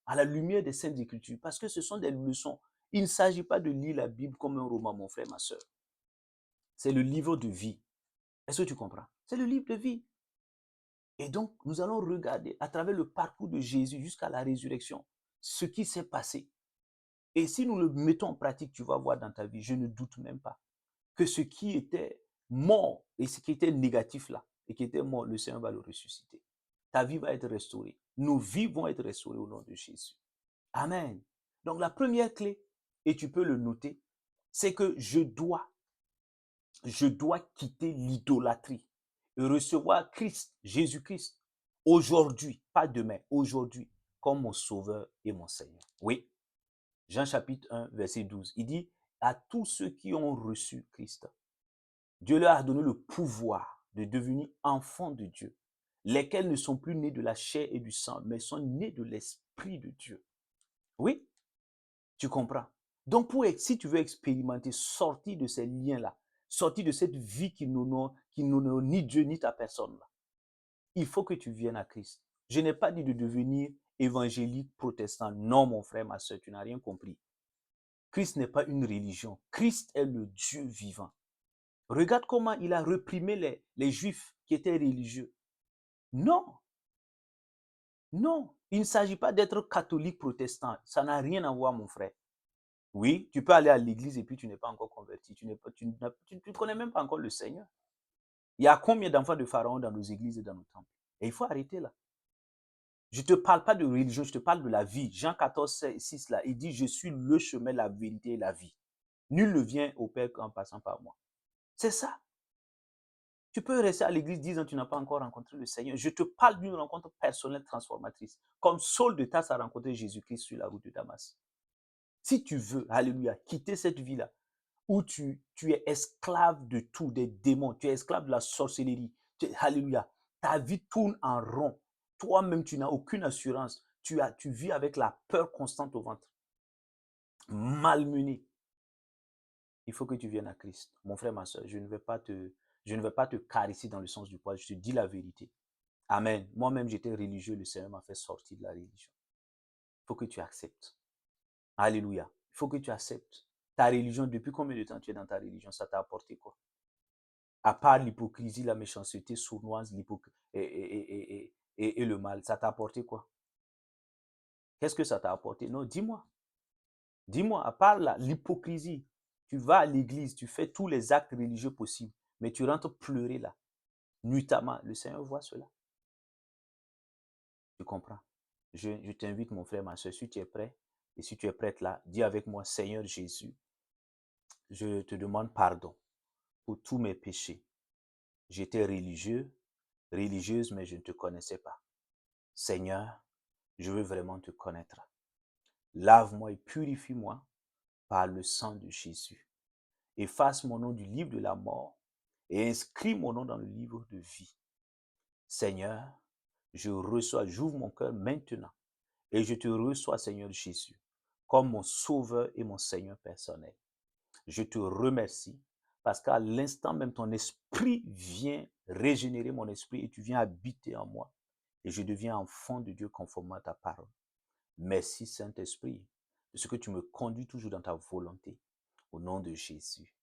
à la lumière des Saintes Écritures parce que ce sont des leçons. Il ne s'agit pas de lire la Bible comme un roman, mon frère, ma soeur. C'est le livre de vie. Est-ce que tu comprends? C'est le livre de vie. Et donc, nous allons regarder à travers le parcours de Jésus jusqu'à la résurrection ce qui s'est passé. Et si nous le mettons en pratique, tu vas voir dans ta vie, je ne doute même pas, que ce qui était mort et ce qui était négatif là, et qui était mort, le Seigneur va le ressusciter. Ta vie va être restaurée. Nos vies vont être restaurées au nom de Jésus. Amen. Donc la première clé, et tu peux le noter, c'est que je dois quitter l'idolâtrie et recevoir Christ, Jésus-Christ, aujourd'hui, pas demain, aujourd'hui, comme mon Sauveur et mon Seigneur. Oui, Jean chapitre 1, verset 12, il dit, à tous ceux qui ont reçu Christ, Dieu leur a donné le pouvoir de devenir enfants de Dieu, lesquels ne sont plus nés de la chair et du sang, mais sont nés de l'Esprit de Dieu. Oui, tu comprends? Donc, si tu veux expérimenter, sortir de ces liens-là, sortir de cette vie qui n'honore ni Dieu ni ta personne, là, il faut que tu viennes à Christ. Je n'ai pas dit de devenir évangélique, protestant. Non, mon frère, ma soeur, tu n'as rien compris. Christ n'est pas une religion. Christ est le Dieu vivant. Regarde comment il a reprimé les Juifs qui étaient religieux. Non, non, il ne s'agit pas d'être catholique, protestant. Ça n'a rien à voir, mon frère. Oui, tu peux aller à l'église et puis tu n'es pas encore converti. Tu ne connais même pas encore le Seigneur. Il y a combien d'enfants de Pharaon dans nos églises et dans nos temples? Et il faut arrêter là. Je ne te parle pas de religion, je te parle de la vie. Jean 14, 6, là, il dit, je suis le chemin, la vérité et la vie. Nul ne vient au Père qu'en passant par moi. C'est ça. Tu peux rester à l'église 10 ans, tu n'as pas encore rencontré le Seigneur. Je te parle d'une rencontre personnelle transformatrice. Comme Saul de Tarse a rencontré Jésus-Christ sur la route de Damas. Si tu veux, alléluia, quitter cette vie-là, où tu es esclave de tout, des démons, tu es esclave de la sorcellerie, alléluia, ta vie tourne en rond. Toi-même, tu n'as aucune assurance. Tu vis avec la peur constante au ventre. Malmené. Il faut que tu viennes à Christ. Mon frère, ma soeur, je ne vais pas te caresser dans le sens du poil. Je te dis la vérité. Amen. Moi-même, j'étais religieux. Le Seigneur m'a fait sortir de la religion. Il faut que tu acceptes. Alléluia. Il faut que tu acceptes. Ta religion, depuis combien de temps tu es dans ta religion? Ça t'a apporté quoi? À part l'hypocrisie, la méchanceté sournoise et le mal, ça t'a apporté quoi? Qu'est-ce que ça t'a apporté? Non, dis-moi. Dis-moi, à part l'hypocrisie, tu vas à l'église, tu fais tous les actes religieux possibles, mais tu rentres pleurer là, nuitamment. Le Seigneur voit cela. Tu comprends? Je t'invite, mon frère, ma soeur, si tu es prêt, et si tu es prête là, dis avec moi, Seigneur Jésus, je te demande pardon pour tous mes péchés. J'étais religieux, religieuse, mais je ne te connaissais pas. Seigneur, je veux vraiment te connaître. Lave-moi et purifie-moi par le sang de Jésus. Efface mon nom du livre de la mort et inscris mon nom dans le livre de vie. Seigneur, j'ouvre mon cœur maintenant et je te reçois, Seigneur Jésus, comme mon sauveur et mon Seigneur personnel. Je te remercie Parce qu'à l'instant même, ton esprit vient régénérer mon esprit et tu viens habiter en moi. Et je deviens enfant de Dieu conformément à ta parole. Merci Saint-Esprit de ce que tu me conduis toujours dans ta volonté. Au nom de Jésus.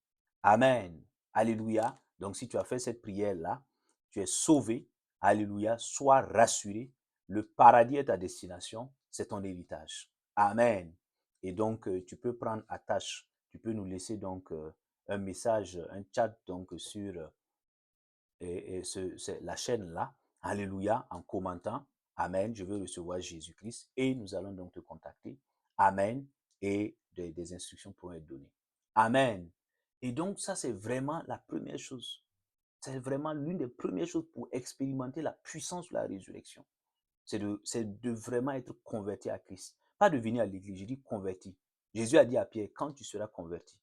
Amen. Alléluia. Donc si tu as fait cette prière-là, tu es sauvé. Alléluia. Sois rassuré. Le paradis est ta destination. C'est ton héritage. Amen. Et donc, tu peux prendre attache. Tu peux nous laisser donc un message, un chat donc sur la chaîne-là. Alléluia. En commentant. Amen. Je veux recevoir Jésus-Christ. Et nous allons donc te contacter. Amen. Et des instructions pourront être données. Amen. Et donc, ça, c'est vraiment la première chose. C'est vraiment l'une des premières choses pour expérimenter la puissance de la résurrection. C'est de vraiment être converti à Christ. Pas de venir à l'église, je dis converti. Jésus a dit à Pierre, quand tu seras converti.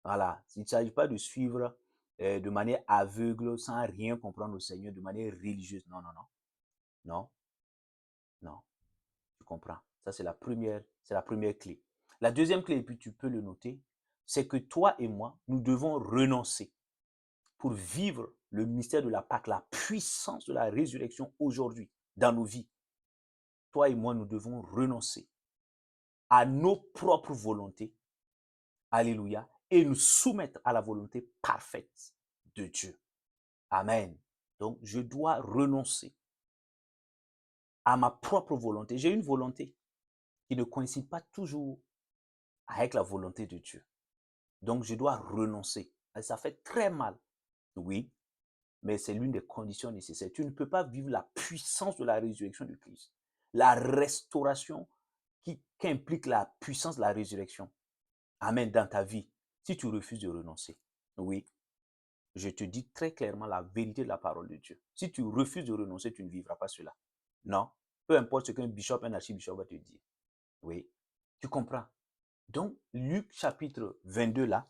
Voilà. Il ne s'agit pas de suivre de manière aveugle, sans rien comprendre au Seigneur, de manière religieuse. Non, non, non. Non, non. Tu comprends. Ça, c'est la première clé. La deuxième clé, et puis tu peux le noter, c'est que toi et moi, nous devons renoncer pour vivre le mystère de la Pâque, la puissance de la résurrection aujourd'hui dans nos vies. Toi et moi, nous devons renoncer à nos propres volontés. Alléluia. Et nous soumettre à la volonté parfaite de Dieu. Amen. Donc, je dois renoncer à ma propre volonté. J'ai une volonté qui ne coïncide pas toujours avec la volonté de Dieu. Donc, je dois renoncer. Et ça fait très mal. Oui, mais c'est l'une des conditions nécessaires. Tu ne peux pas vivre la puissance de la résurrection de Christ, la restauration qu'implique la puissance de la résurrection. Amen, dans ta vie, si tu refuses de renoncer. Oui, je te dis très clairement la vérité de la parole de Dieu. Si tu refuses de renoncer, tu ne vivras pas cela. Non, peu importe ce qu'un bishop, un archibishop va te dire. Oui, tu comprends. Donc, Luc chapitre 22, là,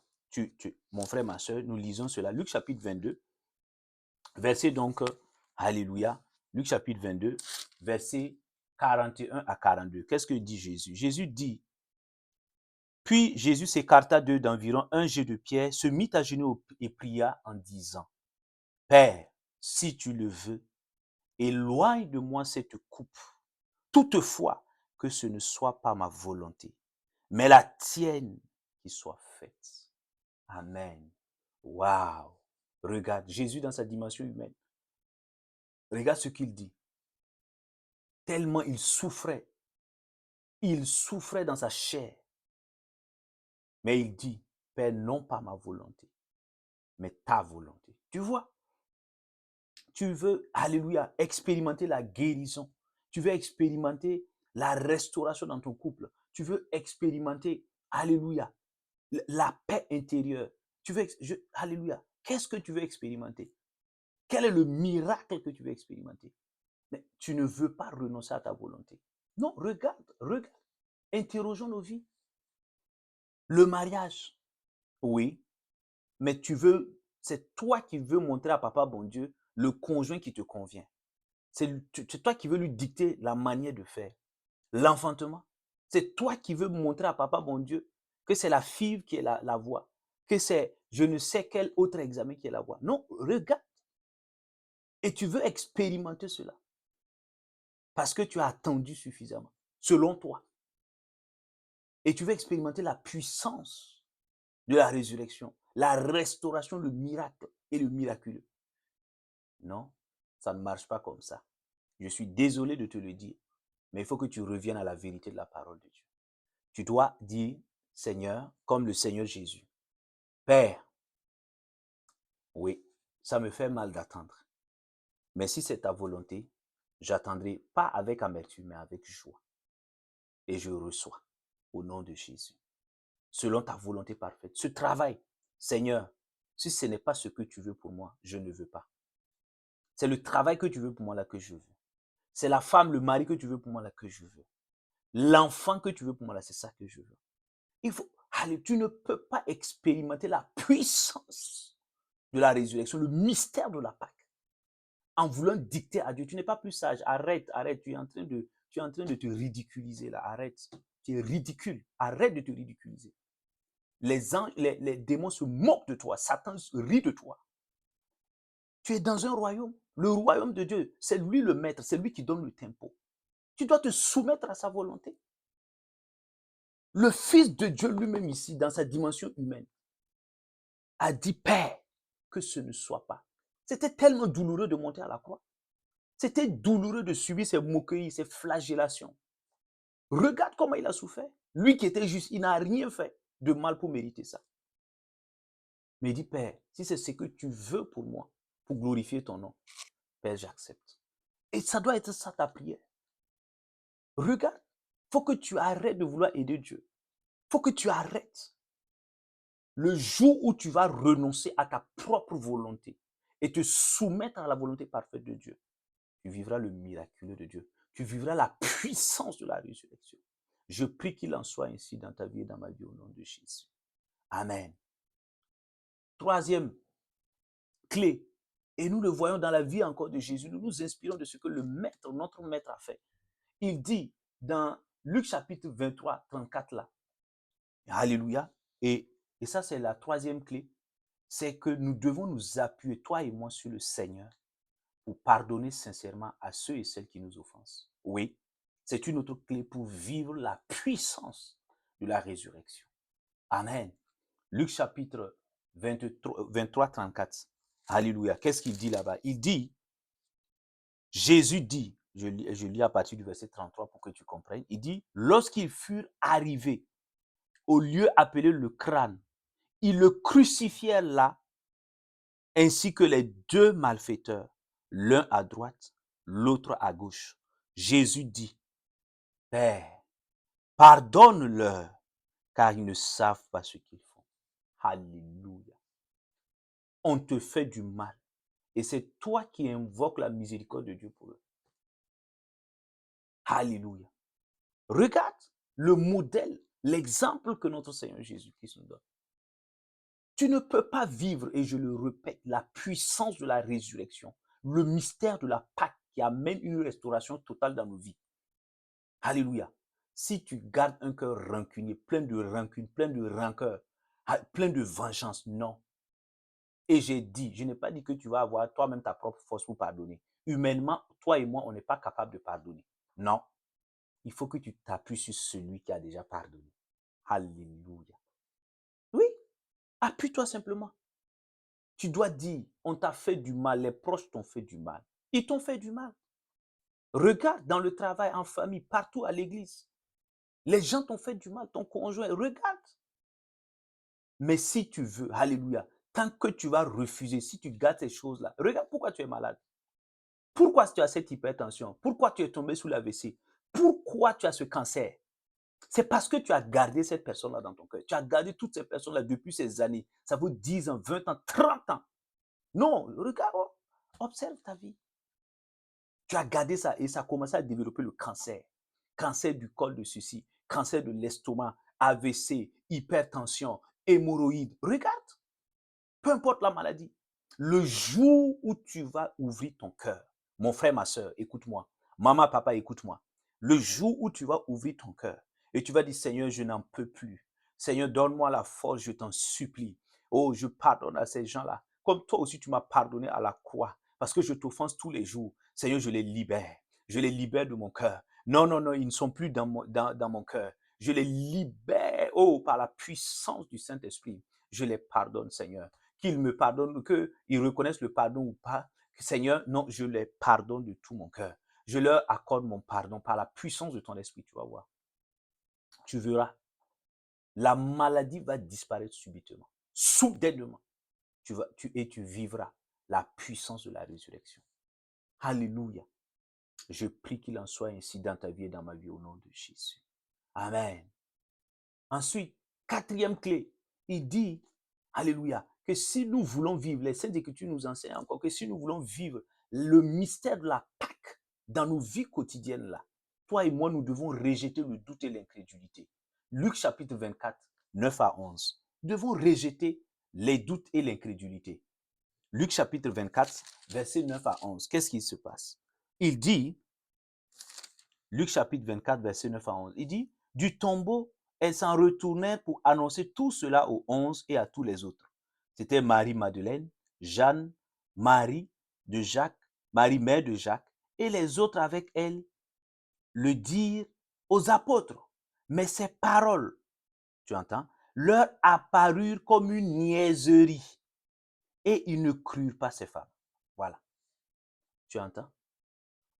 mon frère, ma soeur, nous lisons cela. Luc chapitre 22, verset donc, alléluia, Luc chapitre 22, verset 41 à 42. Qu'est-ce que dit Jésus? Jésus dit, puis Jésus s'écarta d'eux d'environ un jet de pierre, se mit à genoux et pria en disant, Père, si tu le veux, éloigne de moi cette coupe. Toutefois, que ce ne soit pas ma volonté, mais la tienne qui soit faite. Amen. Waouh. Regarde, Jésus dans sa dimension humaine. Regarde ce qu'il dit. Tellement il souffrait. Il souffrait dans sa chair. Mais il dit, Père, non pas ma volonté, mais ta volonté. Tu vois, tu veux, alléluia, expérimenter la guérison. Tu veux expérimenter la restauration dans ton couple. Tu veux expérimenter, alléluia, la paix intérieure. Tu veux, alléluia, qu'est-ce que tu veux expérimenter? Quel est le miracle que tu veux expérimenter? Mais tu ne veux pas renoncer à ta volonté. Non, regarde. Interrogeons nos vies. Le mariage, oui, mais c'est toi qui veux montrer à papa, bon Dieu, le conjoint qui te convient. C'est toi qui veux lui dicter la manière de faire. L'enfantement, c'est toi qui veux montrer à papa, bon Dieu, que c'est la fille qui est la voie, que c'est je ne sais quel autre examen qui est la voie. Non, regarde. Et tu veux expérimenter cela. Parce que tu as attendu suffisamment, selon toi. Et tu veux expérimenter la puissance de la résurrection, la restauration, le miracle et le miraculeux. Non, ça ne marche pas comme ça. Je suis désolé de te le dire, mais il faut que tu reviennes à la vérité de la parole de Dieu. Tu dois dire, Seigneur, comme le Seigneur Jésus, Père, oui, ça me fait mal d'attendre. Mais si c'est ta volonté, j'attendrai pas avec amertume, mais avec joie. Et je reçois au nom de Jésus. Selon ta volonté parfaite. Ce travail, Seigneur, si ce n'est pas ce que tu veux pour moi, je ne veux pas. C'est le travail que tu veux pour moi là que je veux. C'est la femme, le mari que tu veux pour moi là que je veux. L'enfant que tu veux pour moi là, c'est ça que je veux. Il faut, allez, tu ne peux pas expérimenter la puissance de la résurrection, le mystère de la Pâque, en voulant dicter à Dieu. Tu n'es pas plus sage. Arrête. Tu es en train de te ridiculiser là. Arrête. Tu es ridicule. Arrête de te ridiculiser. Les anges, les démons se moquent de toi. Satan rit de toi. Tu es dans un royaume. Le royaume de Dieu, c'est lui le maître, c'est lui qui donne le tempo. Tu dois te soumettre à sa volonté. Le Fils de Dieu lui-même ici, dans sa dimension humaine, a dit, Père, que ce ne soit pas. C'était tellement douloureux de monter à la croix. C'était douloureux de subir ces moqueries, ces flagellations. Regarde comment il a souffert. Lui qui était juste, il n'a rien fait de mal pour mériter ça. Mais il dit, Père, si c'est ce que tu veux pour moi, pour glorifier ton nom, Père, j'accepte. Et ça doit être ça ta prière. Regarde, il faut que tu arrêtes de vouloir aider Dieu. Il faut que tu arrêtes. Le jour où tu vas renoncer à ta propre volonté et te soumettre à la volonté parfaite de Dieu, tu vivras le miraculeux de Dieu. Tu vivras la puissance de la résurrection. Je prie qu'il en soit ainsi dans ta vie et dans ma vie au nom de Jésus. Amen. Troisième clé, et nous le voyons dans la vie encore de Jésus, nous nous inspirons de ce que le maître, notre maître a fait. Il dit dans Luc chapitre 23, 34 là, alléluia, et ça c'est la troisième clé, c'est que nous devons nous appuyer, toi et moi, sur le Seigneur pour pardonner sincèrement à ceux et celles qui nous offensent. Oui, c'est une autre clé pour vivre la puissance de la résurrection. Amen. Luc chapitre 23, 34. Alléluia. Qu'est-ce qu'il dit là-bas? Il dit, Jésus dit, je lis à partir du verset 33 pour que tu comprennes, il dit, lorsqu'ils furent arrivés au lieu appelé le crâne, ils le crucifièrent là, ainsi que les deux malfaiteurs, l'un à droite, l'autre à gauche. Jésus dit, Père, pardonne-leur, car ils ne savent pas ce qu'ils font. Alléluia. On te fait du mal. Et c'est toi qui invoques la miséricorde de Dieu pour eux. Alléluia. Regarde le modèle, l'exemple que notre Seigneur Jésus-Christ nous donne. Tu ne peux pas vivre, et je le répète, la puissance de la résurrection, le mystère de la Pâque qui amène une restauration totale dans nos vies. Alléluia. Si tu gardes un cœur rancunier, plein de rancune, plein de rancœur, plein de vengeance, non. Et j'ai dit, je n'ai pas dit que tu vas avoir toi-même ta propre force pour pardonner. Humainement, toi et moi, on n'est pas capable de pardonner. Non. Il faut que tu t'appuies sur celui qui a déjà pardonné. Alléluia. Oui, appuie-toi simplement. Tu dois dire, on t'a fait du mal, les proches t'ont fait du mal. Ils t'ont fait du mal. Regarde dans le travail, en famille, partout à l'église. Les gens t'ont fait du mal, ton conjoint, regarde. Mais si tu veux, alléluia, tant que tu vas refuser, si tu gardes ces choses-là, regarde pourquoi tu es malade. Pourquoi tu as cette hypertension? Pourquoi tu es tombé sous l'AVC? Pourquoi tu as ce cancer? C'est parce que tu as gardé cette personne-là dans ton cœur. Tu as gardé toutes ces personnes-là depuis ces années. Ça vaut 10 ans, 20 ans, 30 ans. Non, regarde, observe ta vie. Tu as gardé ça et ça a commencé à développer le cancer. Cancer du col de ceci, cancer de l'estomac, AVC, hypertension, hémorroïdes. Regarde, peu importe la maladie. Le jour où tu vas ouvrir ton cœur, mon frère, ma soeur, écoute-moi. Maman, papa, écoute-moi. Le jour où tu vas ouvrir ton cœur et tu vas dire, Seigneur, je n'en peux plus. Seigneur, donne-moi la force, je t'en supplie. Oh, je pardonne à ces gens-là. Comme toi aussi, tu m'as pardonné à la croix parce que je t'offense tous les jours. Seigneur, je les libère. Je les libère de mon cœur. Non, non, non, ils ne sont plus dans mon cœur. Je les libère, oh, par la puissance du Saint-Esprit. Je les pardonne, Seigneur. Qu'ils me pardonnent, qu'ils reconnaissent le pardon ou pas. Seigneur, non, je les pardonne de tout mon cœur. Je leur accorde mon pardon par la puissance de ton esprit, tu vas voir. Tu verras. La maladie va disparaître subitement, soudainement. Et tu vivras la puissance de la résurrection. Alléluia. Je prie qu'il en soit ainsi dans ta vie et dans ma vie au nom de Jésus. Amen. Ensuite, quatrième clé, il dit, alléluia, que si nous voulons vivre, les Saintes Écritures nous enseignent encore que si nous voulons vivre le mystère de la Pâque dans nos vies quotidiennes là, toi et moi, nous devons rejeter le doute et l'incrédulité. Luc chapitre 24, 9 à 11. Nous devons rejeter les doutes et l'incrédulité. Luc chapitre 24, verset 9 à 11. Qu'est-ce qui se passe? Il dit, Luc chapitre 24, verset 9 à 11, il dit, du tombeau, elles s'en retournèrent pour annoncer tout cela aux 11 et à tous les autres. C'était Marie-Madeleine, Jeanne, Marie de Jacques, Marie mère de Jacques, et les autres avec elle le dirent aux apôtres. Mais ces paroles, tu entends, leur apparurent comme une niaiserie. Et ils ne crurent pas ces femmes. Voilà. Tu entends?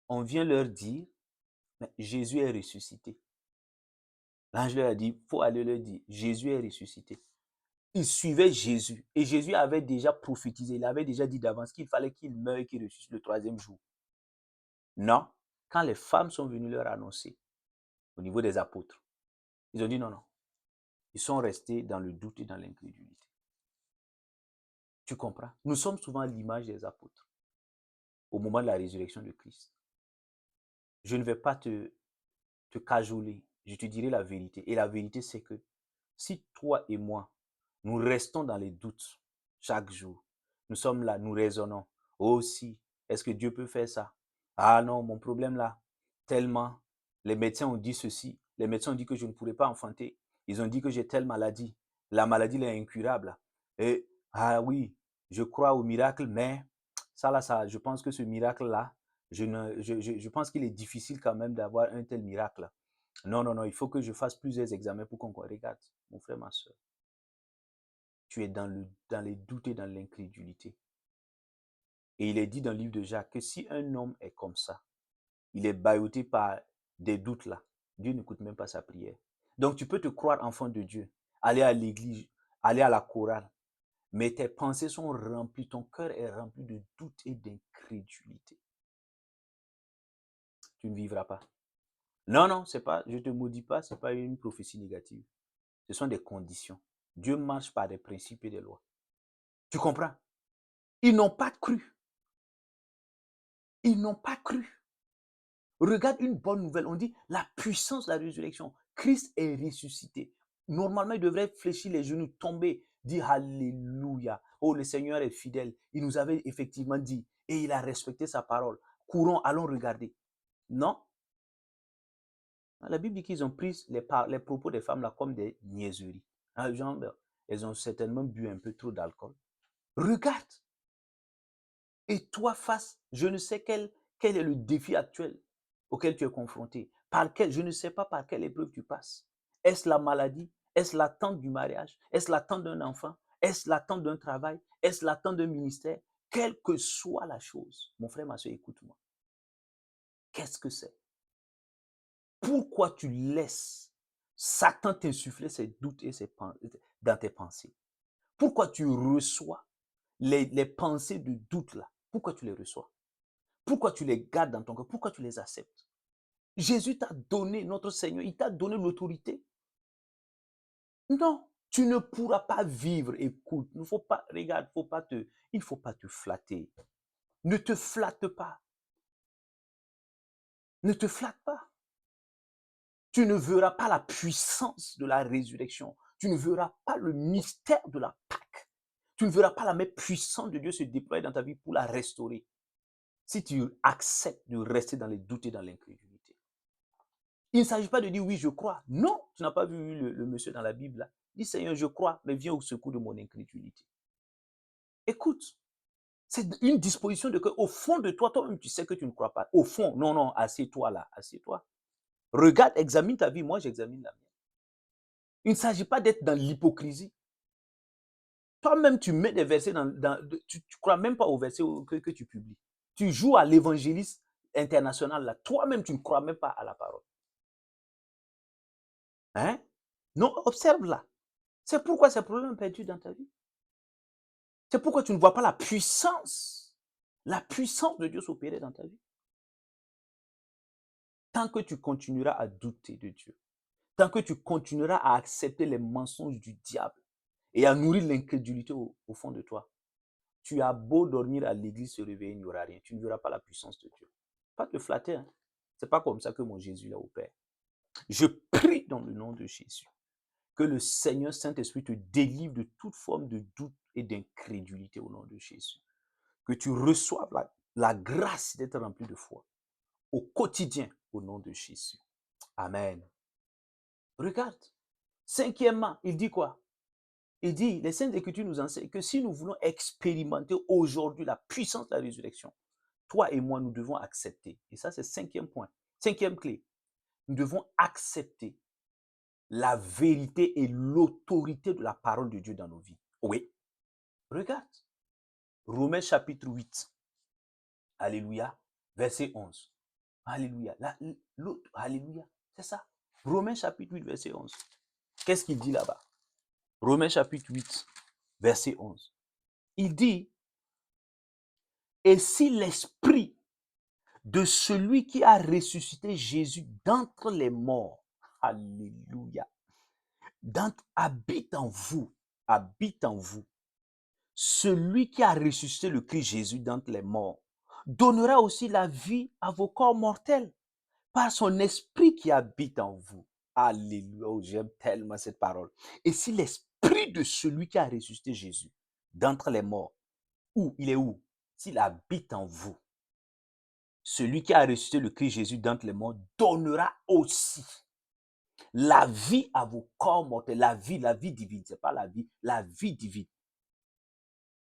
On vient leur dire, mais Jésus est ressuscité. L'ange leur a dit, il faut aller leur dire, Jésus est ressuscité. Ils suivaient Jésus. Et Jésus avait déjà prophétisé, il avait déjà dit d'avance qu'il fallait qu'il meure et qu'il ressuscite le 3e jour. Non. Quand les femmes sont venues leur annoncer, au niveau des apôtres, ils ont dit non, non. Ils sont restés dans le doute et dans l'incrédulité. Tu comprends? Nous sommes souvent l'image des apôtres au moment de la résurrection de Christ. Je ne vais pas te cajoler, je te dirai la vérité. Et la vérité, c'est que si toi et moi, nous restons dans les doutes chaque jour, nous sommes là, nous raisonnons. Oh si, est-ce que Dieu peut faire ça? Ah non, mon problème là, tellement, les médecins ont dit ceci, les médecins ont dit que je ne pourrais pas enfanter. Ils ont dit que j'ai telle maladie. La maladie là, est incurable. Et ah oui, je crois au miracle, mais ça là, ça, je pense que ce miracle là, je pense qu'il est difficile quand même d'avoir un tel miracle. Non, non, non, il faut que je fasse plusieurs examens pour qu'on regarde. Mon frère, ma soeur, tu es dans les doutes et dans l'incrédulité. Et il est dit dans le livre de Jacques que si un homme est comme ça, il est bâilloté par des doutes là, Dieu n'écoute même pas sa prière. Donc tu peux te croire enfant de Dieu, aller à l'église, aller à la chorale, mais tes pensées sont remplies, ton cœur est rempli de doutes et d'incrédulité. Tu ne vivras pas. Non, non, c'est pas, je ne te maudis pas, ce n'est pas une prophétie négative. Ce sont des conditions. Dieu marche par des principes et des lois. Tu comprends? Ils n'ont pas cru. Ils n'ont pas cru. Regarde une bonne nouvelle. On dit la puissance de la résurrection. Christ est ressuscité. Normalement, il devrait fléchir les genoux, tomber, dire Alléluia. Oh, le Seigneur est fidèle. Il nous avait effectivement dit et il a respecté sa parole. Courons, allons regarder. Non. La Bible dit qu'ils ont pris les propos des femmes là comme des niaiseries. Genre, elles ont certainement bu un peu trop d'alcool. Regarde. Et toi, face, je ne sais quel est le défi actuel auquel tu es confronté. Je ne sais pas par quelle épreuve tu passes. Est-ce la maladie? Est-ce l'attente du mariage? Est-ce l'attente d'un enfant? Est-ce l'attente d'un travail? Est-ce l'attente d'un ministère? Quelle que soit la chose, mon frère, ma soeur, écoute-moi. Qu'est-ce que c'est? Pourquoi tu laisses Satan t'insuffler ses doutes et dans tes pensées? Pourquoi tu reçois les pensées de doute là? Pourquoi tu les reçois? Pourquoi tu les gardes dans ton cœur? Pourquoi tu les acceptes? Jésus t'a donné, notre Seigneur, il t'a donné l'autorité. Non, tu ne pourras pas vivre. Écoute, il ne faut pas, regarde, il ne faut pas te flatter. Ne te flatte pas. Ne te flatte pas. Tu ne verras pas la puissance de la résurrection. Tu ne verras pas le mystère de la Pâque. Tu ne verras pas la main puissante de Dieu se déployer dans ta vie pour la restaurer. Si tu acceptes de rester dans les doutes et dans l'incrédulité. Il ne s'agit pas de dire oui, je crois. Non, tu n'as pas vu le monsieur dans la Bible là. Dis Seigneur, je crois, mais viens au secours de mon incrédulité. Écoute, c'est une disposition de cœur. Au fond de toi, toi-même, tu sais que tu ne crois pas. Au fond, non, non, assieds-toi là, assieds-toi. Regarde, examine ta vie, moi j'examine la mienne. Il ne s'agit pas d'être dans l'hypocrisie. Toi-même, tu mets des versets tu ne crois même pas aux versets que tu publies. Tu joues à l'évangéliste international là. Toi-même, tu ne crois même pas à la parole. Hein? Non, observe là. C'est pourquoi ces problèmes ont perdu dans ta vie. C'est pourquoi tu ne vois pas la puissance de Dieu s'opérer dans ta vie. Tant que tu continueras à douter de Dieu, tant que tu continueras à accepter les mensonges du diable et à nourrir l'incrédulité au fond de toi, tu as beau dormir à l'église, se réveiller, il n'y aura rien. Tu ne verras pas la puissance de Dieu. Pas te flatter. Hein? Ce n'est pas comme ça que mon Jésus l'a opéré. Je prie dans le nom de Jésus que le Seigneur Saint-Esprit te délivre de toute forme de doute et d'incrédulité au nom de Jésus. Que tu reçoives la grâce d'être rempli de foi au quotidien au nom de Jésus. Amen. Regarde, Cinquièmement, il dit quoi? Il dit, les Saintes Écritures nous enseignent que si nous voulons expérimenter aujourd'hui la puissance de la résurrection, toi et moi, nous devons accepter. Et ça, c'est cinquième point. Cinquième clé. Nous devons accepter la vérité et l'autorité de la parole de Dieu dans nos vies. Oui. Regarde. Romains chapitre 8. Alléluia. Verset 11. Alléluia. L'autre, alléluia. C'est ça. Romains chapitre 8, verset 11. Qu'est-ce qu'il dit là-bas? Romains chapitre 8, verset 11. Il dit, et si l'esprit de celui qui a ressuscité Jésus d'entre les morts, alléluia, habite en vous, celui qui a ressuscité le Christ Jésus d'entre les morts, donnera aussi la vie à vos corps mortels par son esprit qui habite en vous. Alléluia, oh, j'aime tellement cette parole. Et si l'esprit de celui qui a ressuscité Jésus d'entre les morts, où il est où? S'il habite en vous, celui qui a ressuscité le Christ Jésus d'entre les morts donnera aussi la vie à vos corps mortels, la vie divine, c'est pas la vie divine,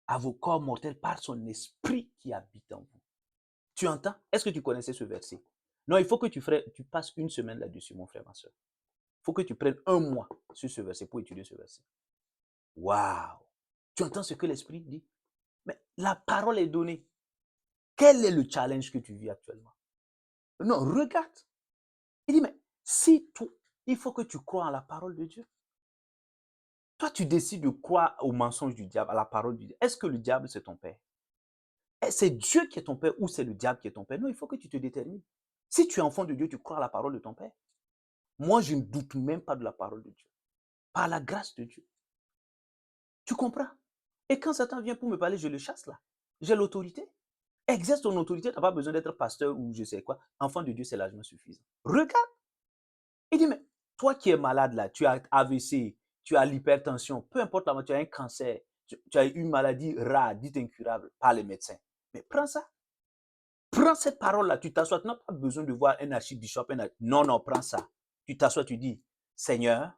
à vos corps mortels par son esprit qui habite en vous. Tu entends? Est-ce que tu connaissais ce verset? Non, il faut que tu passes une semaine là-dessus, mon frère, ma soeur. Il faut que tu prennes un mois sur ce verset pour étudier ce verset. Waouh! Tu entends ce que l'esprit dit? Mais la parole est donnée. Quel est le challenge que tu vis actuellement? Non, regarde. Il dit, mais si toi, il faut que tu crois en la parole de Dieu. Toi, tu décides de croire au mensonge du diable, à la parole du diable. Est-ce que le diable, c'est ton père? C'est Dieu qui est ton père ou c'est le diable qui est ton père? Non, il faut que tu te détermines. Si tu es enfant de Dieu, tu crois à la parole de ton père. Moi, je ne doute même pas de la parole de Dieu. Par la grâce de Dieu. Tu comprends? Et quand Satan vient pour me parler, je le chasse là. J'ai l'autorité. Exerce ton autorité, tu n'as pas besoin d'être pasteur ou je sais quoi. Enfant de Dieu, c'est largement suffisant. Regarde. Il dit, mais toi qui es malade là, tu as AVC, tu as l'hypertension, peu importe la tu as un cancer, tu as une maladie rare, dite incurable par les médecins. Mais prends ça. Prends cette parole-là, tu t'assois, tu n'as pas besoin de voir un archibishop. Non, non, prends ça. Tu t'assois, tu dis, Seigneur,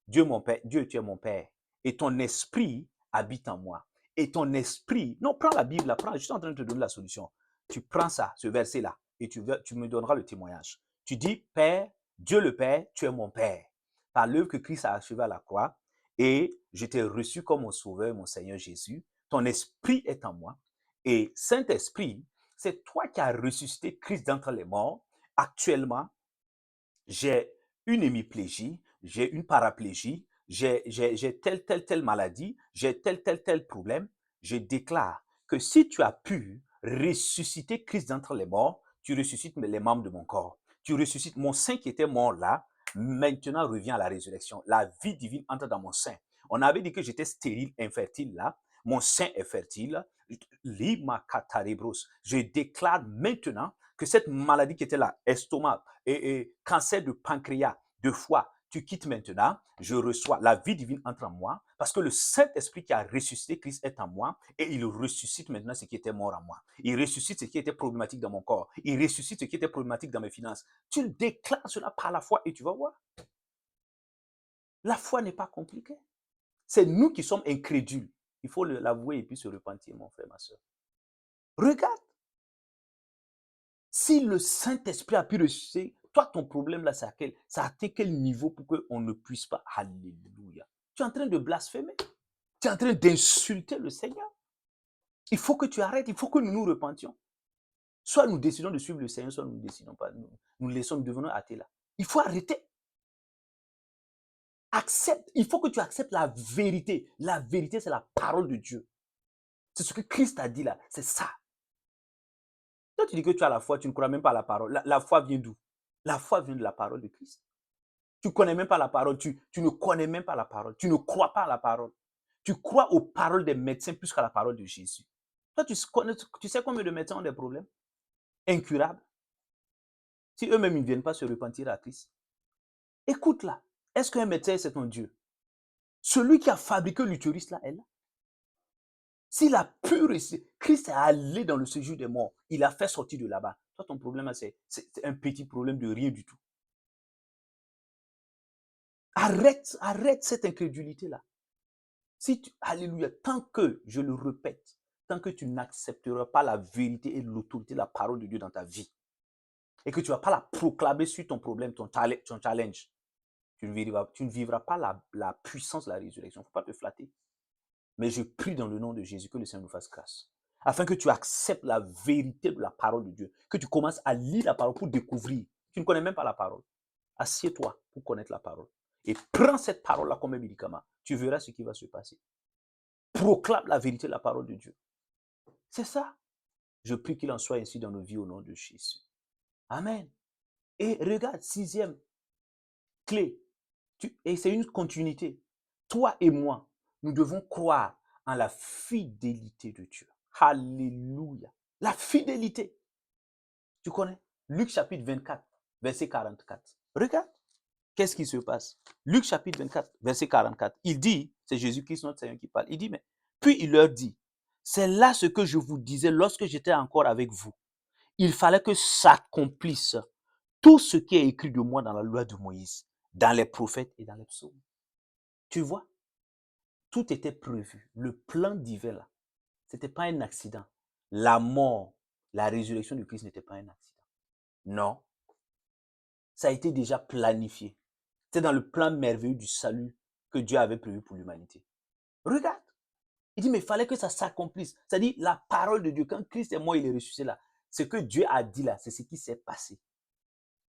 Dieu mon Père, Dieu, tu es mon Père, et ton esprit habite en moi. Et ton esprit, non, prends la Bible, là, prends, je suis en train de te donner la solution. Tu prends ça, ce verset-là, et tu me donneras le témoignage. Tu dis, Père, Dieu le Père, tu es mon Père. Par l'œuvre que Christ a achevée à la croix, et je t'ai reçu comme mon Sauveur, mon Seigneur Jésus. Ton esprit est en moi. Et Saint-Esprit, c'est toi qui as ressuscité Christ d'entre les morts. Actuellement, j'ai une hémiplégie, j'ai une paraplégie, j'ai telle maladie, j'ai tel problème. Je déclare que si tu as pu ressusciter Christ d'entre les morts, tu ressuscites les membres de mon corps. Tu ressuscites mon sein qui était mort là, maintenant revient à la résurrection. La vie divine entre dans mon sein. On avait dit que j'étais stérile, infertile là. Mon sein est fertile. Je déclare maintenant que cette maladie qui était là, estomac et cancer de pancréas, de foie, tu quittes maintenant, je reçois la vie divine entre en moi, parce que le Saint-Esprit qui a ressuscité Christ est en moi, et il ressuscite maintenant ce qui était mort en moi. Il ressuscite ce qui était problématique dans mon corps. Il ressuscite ce qui était problématique dans mes finances. Tu déclares cela par la foi et tu vas voir. La foi n'est pas compliquée. C'est nous qui sommes incrédules. Il faut l'avouer et puis se repentir, mon frère, ma soeur. Regarde. Si le Saint-Esprit a pu ressusciter, toi, ton problème là, ça a atteint quel niveau pour qu'on ne puisse pas? Alléluia. Tu es en train de blasphémer. Tu es en train d'insulter le Seigneur. Il faut que tu arrêtes. Il faut que nous nous repentions. Soit nous décidons de suivre le Seigneur, soit nous ne décidons pas. Nous laissons, nous devenons athées là. Il faut arrêter. Accepte. Il faut que tu acceptes la vérité. La vérité, c'est la parole de Dieu. C'est ce que Christ a dit là. C'est ça. Toi, tu dis que tu as la foi, tu ne crois même pas à la parole. La foi vient d'où? La foi vient de la parole de Christ. Tu ne connais même pas la parole. Tu ne connais même pas la parole. Tu ne crois pas à la parole. Tu crois aux paroles des médecins plus qu'à la parole de Jésus. Toi, tu sais combien de médecins ont des problèmes incurables si eux-mêmes ils ne viennent pas se repentir à Christ. Écoute là. Est-ce qu'un médecin, c'est ton Dieu? Celui qui a fabriqué l'utérus là est là. S'il a pu réussir, Christ est allé dans le séjour des morts. Il a fait sortir de là-bas. Toi, ton problème, c'est un petit problème de rien du tout. Arrête cette incrédulité-là. Alléluia, tant que, je le répète, tant que tu n'accepteras pas la vérité et l'autorité de la parole de Dieu dans ta vie, et que tu ne vas pas la proclamer sur ton problème, ton challenge, tu ne vivras pas la puissance de la résurrection. Il ne faut pas te flatter. Mais je prie dans le nom de Jésus que le Seigneur nous fasse grâce. Afin que tu acceptes la vérité de la parole de Dieu. Que tu commences à lire la parole pour découvrir. Tu ne connais même pas la parole. Assieds-toi pour connaître la parole. Et prends cette parole-là comme un médicament. Tu verras ce qui va se passer. Proclame la vérité de la parole de Dieu. C'est ça. Je prie qu'il en soit ainsi dans nos vies au nom de Jésus. Amen. Et regarde, 6e clé. Et c'est une continuité. Toi et moi, nous devons croire en la fidélité de Dieu. Alléluia. La fidélité. Tu connais? Luc chapitre 24, verset 44. Regarde. Qu'est-ce qui se passe? Luc chapitre 24, verset 44. Il dit, c'est Jésus-Christ notre Seigneur qui parle. Il dit, mais puis il leur dit, c'est là ce que je vous disais lorsque j'étais encore avec vous. Il fallait que s'accomplisse tout ce qui est écrit de moi dans la loi de Moïse, dans les prophètes et dans les psaumes. Tu vois, tout était prévu. Le plan divin, là, ce n'était pas un accident. La mort, la résurrection de Christ n'était pas un accident. Non. Ça a été déjà planifié. C'est dans le plan merveilleux du salut que Dieu avait prévu pour l'humanité. Regarde. Il dit, mais il fallait que ça s'accomplisse. C'est-à-dire, la parole de Dieu, quand Christ est mort, il est ressuscité là. Ce que Dieu a dit là, c'est ce qui s'est passé.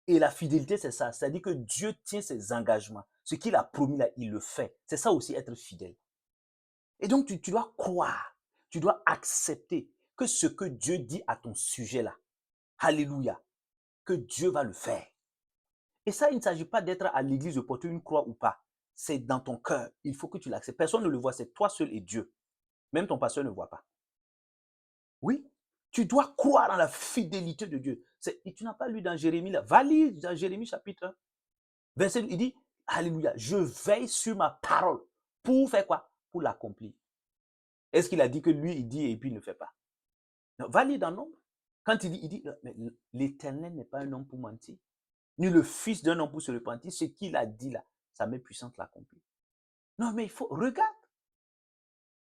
Et la fidélité, c'est ça. C'est-à-dire que Dieu tient ses engagements. Ce qu'il a promis là, il le fait. C'est ça aussi être fidèle. Et donc, tu dois croire, tu dois accepter que ce que Dieu dit à ton sujet là, alléluia, que Dieu va le faire. Et ça, il ne s'agit pas d'être à l'église, de porter une croix ou pas. C'est dans ton cœur. Il faut que tu l'acceptes. Personne ne le voit, c'est toi seul et Dieu. Même ton pasteur ne voit pas. Oui, tu dois croire en la fidélité de Dieu. Et tu n'as pas lu dans Jérémie là. Va lire dans Jérémie chapitre 1. Verset, il dit, alléluia, je veille sur ma parole. Pour faire quoi? Pour l'accomplir. Est-ce qu'il a dit que lui, il dit et puis il ne fait pas? Non, va lire dans Nombre. Quand il dit, l'Éternel n'est pas un homme pour mentir, ni le fils d'un homme pour se repentir. Ce qu'il a dit là, sa main puissante l'accomplit. Non, mais il faut, regarde.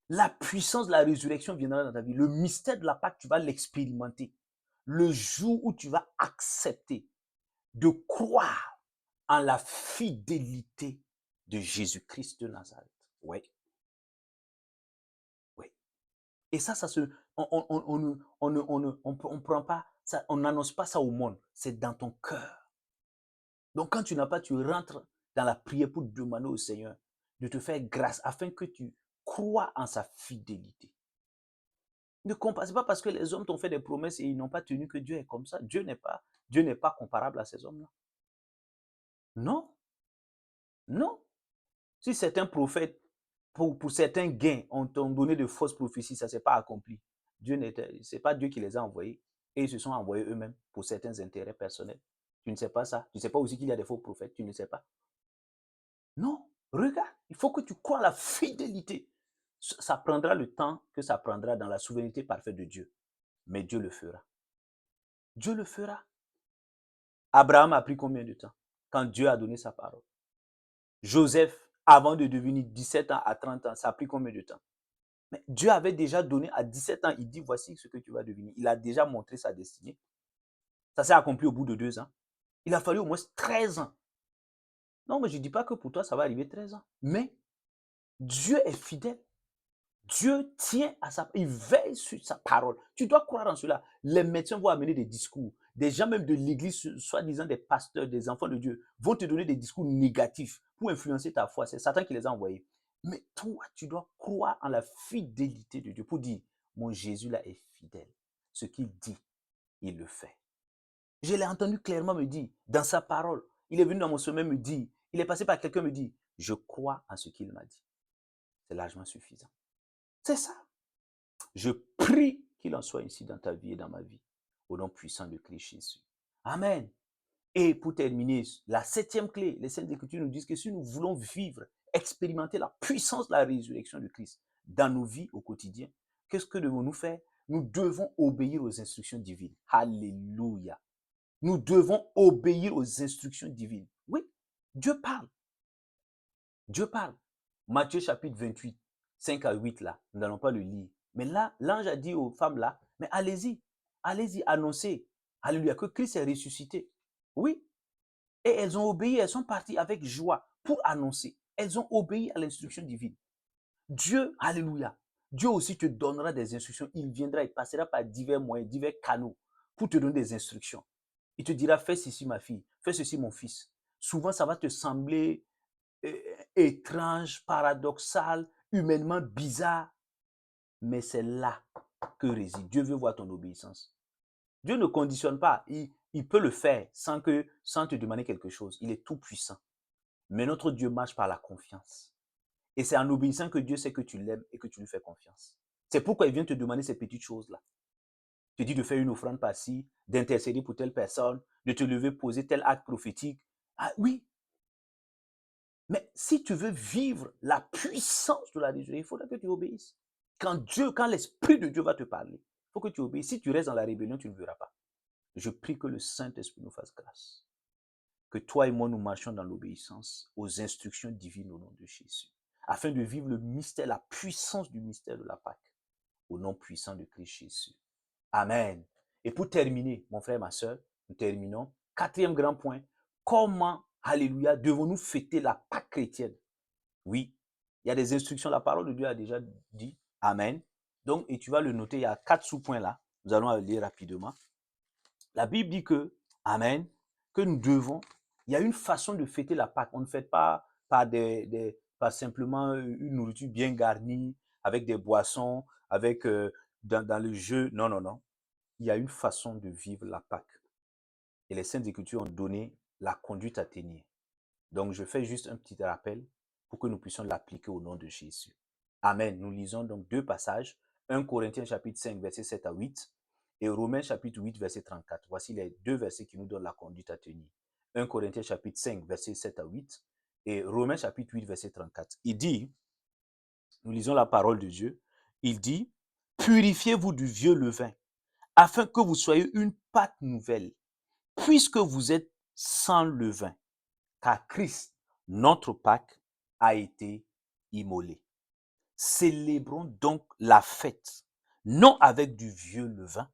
La puissance de la résurrection viendra dans ta vie. Le mystère de la Pâque, tu vas l'expérimenter. Le jour où tu vas accepter de croire en la fidélité de Jésus-Christ de Nazareth. Oui. Oui. Et ça on prend pas, ça, on n'annonce pas ça au monde. C'est dans ton cœur. Donc, quand tu n'as pas, tu rentres dans la prière pour demander au Seigneur de te faire grâce afin que tu crois en sa fidélité. Ne compare pas parce que les hommes t'ont fait des promesses et ils n'ont pas tenu que Dieu est comme ça. Dieu n'est pas comparable à ces hommes-là. Non. Non. Si certains prophètes, pour certains gains, ont donné de fausses prophéties, ça ne s'est pas accompli. Ce n'est pas Dieu qui les a envoyés. Et ils se sont envoyés eux-mêmes pour certains intérêts personnels. Tu ne sais pas ça. Tu ne sais pas aussi qu'il y a des faux prophètes. Tu ne sais pas. Non. Regarde. Il faut que tu crois à la fidélité. Ça prendra le temps que ça prendra dans la souveraineté parfaite de Dieu. Mais Dieu le fera. Dieu le fera. Abraham a pris combien de temps quand Dieu a donné sa parole? Joseph, avant de devenir 17 ans à 30 ans, ça a pris combien de temps? Mais Dieu avait déjà donné à 17 ans, il dit, voici ce que tu vas devenir. Il a déjà montré sa destinée. Ça s'est accompli au bout de 2 ans. Il a fallu au moins 13 ans. Non, mais je ne dis pas que pour toi, ça va arriver 13 ans. Mais Dieu est fidèle. Dieu tient à sa parole, il veille sur sa parole. Tu dois croire en cela. Les médecins vont amener des discours. Des gens même de l'église, soi-disant des pasteurs, des enfants de Dieu, vont te donner des discours négatifs pour influencer ta foi. C'est Satan qui les a envoyés. Mais toi, tu dois croire en la fidélité de Dieu pour dire, mon Jésus là est fidèle. Ce qu'il dit, il le fait. Je l'ai entendu clairement me dire, dans sa parole, il est venu dans mon sommeil me dire, il est passé par quelqu'un me dit, je crois en ce qu'il m'a dit. C'est largement suffisant. C'est ça. Je prie qu'il en soit ainsi dans ta vie et dans ma vie, au nom puissant de Christ Jésus. Amen. Et pour terminer, la 7e clé, les Saintes Écritures nous disent que si nous voulons vivre, expérimenter la puissance de la résurrection de Christ dans nos vies au quotidien, qu'est-ce que devons-nous faire? Nous devons obéir aux instructions divines. Alléluia. Nous devons obéir aux instructions divines. Oui, Dieu parle. Dieu parle. Matthieu chapitre 28, 5 à 8 là, nous n'allons pas le lire. Mais là, l'ange a dit aux femmes là, mais allez-y, allez-y, annoncez, alléluia, que Christ est ressuscité. Oui, et elles ont obéi, elles sont parties avec joie pour annoncer. Elles ont obéi à l'instruction divine. Dieu, alléluia, Dieu aussi te donnera des instructions. Il viendra, il passera par divers moyens, divers canaux pour te donner des instructions. Il te dira, fais ceci ma fille, fais ceci mon fils. Souvent, ça va te sembler étrange, paradoxal, humainement bizarre, mais c'est là que réside. Dieu veut voir ton obéissance. Dieu ne conditionne pas. Il peut le faire sans te demander quelque chose. Il est tout puissant. Mais notre Dieu marche par la confiance. Et c'est en obéissant que Dieu sait que tu l'aimes et que tu lui fais confiance. C'est pourquoi il vient te demander ces petites choses-là. Il te dit de faire une offrande par-ci, d'intercéder pour telle personne, de te lever, poser tel acte prophétique. Ah oui. Mais si tu veux vivre la puissance de la résolution, il faudra que tu obéisses. Quand l'Esprit de Dieu va te parler, il faut que tu obéisses. Si tu restes dans la rébellion, tu ne le verras pas. Je prie que le Saint-Esprit nous fasse grâce. Que toi et moi, nous marchions dans l'obéissance aux instructions divines au nom de Jésus. Afin de vivre le mystère, la puissance du mystère de la Pâque. Au nom puissant de Christ Jésus. Amen. Et pour terminer, mon frère, ma soeur, nous terminons. Quatrième grand point. Comment, alléluia, devons-nous fêter la Pâque chrétienne? Oui, il y a des instructions. La parole de Dieu a déjà dit. Amen. Donc, et tu vas le noter, il y a 4 sous-points là. Nous allons aller rapidement. La Bible dit que, Amen, que nous devons, il y a une façon de fêter la Pâque. On ne fête pas par simplement une nourriture bien garnie, avec des boissons, avec dans le jeu. Non, non, non. Il y a une façon de vivre la Pâque. Et les Saintes Écritures ont donné la conduite à tenir. Donc, je fais juste un petit rappel pour que nous puissions l'appliquer au nom de Jésus. Amen. Nous lisons donc 2 passages. 1 Corinthiens chapitre 5, verset 7 à 8 et Romains chapitre 8, verset 34. Voici les 2 versets qui nous donnent la conduite à tenir. 1 Corinthiens chapitre 5, verset 7 à 8 et Romains chapitre 8, verset 34. Il dit, nous lisons la parole de Dieu, il dit, purifiez-vous du vieux levain, afin que vous soyez une pâte nouvelle, puisque vous êtes sans levain, car Christ, notre Pâque, a été immolé. Célébrons donc la fête, non avec du vieux levain,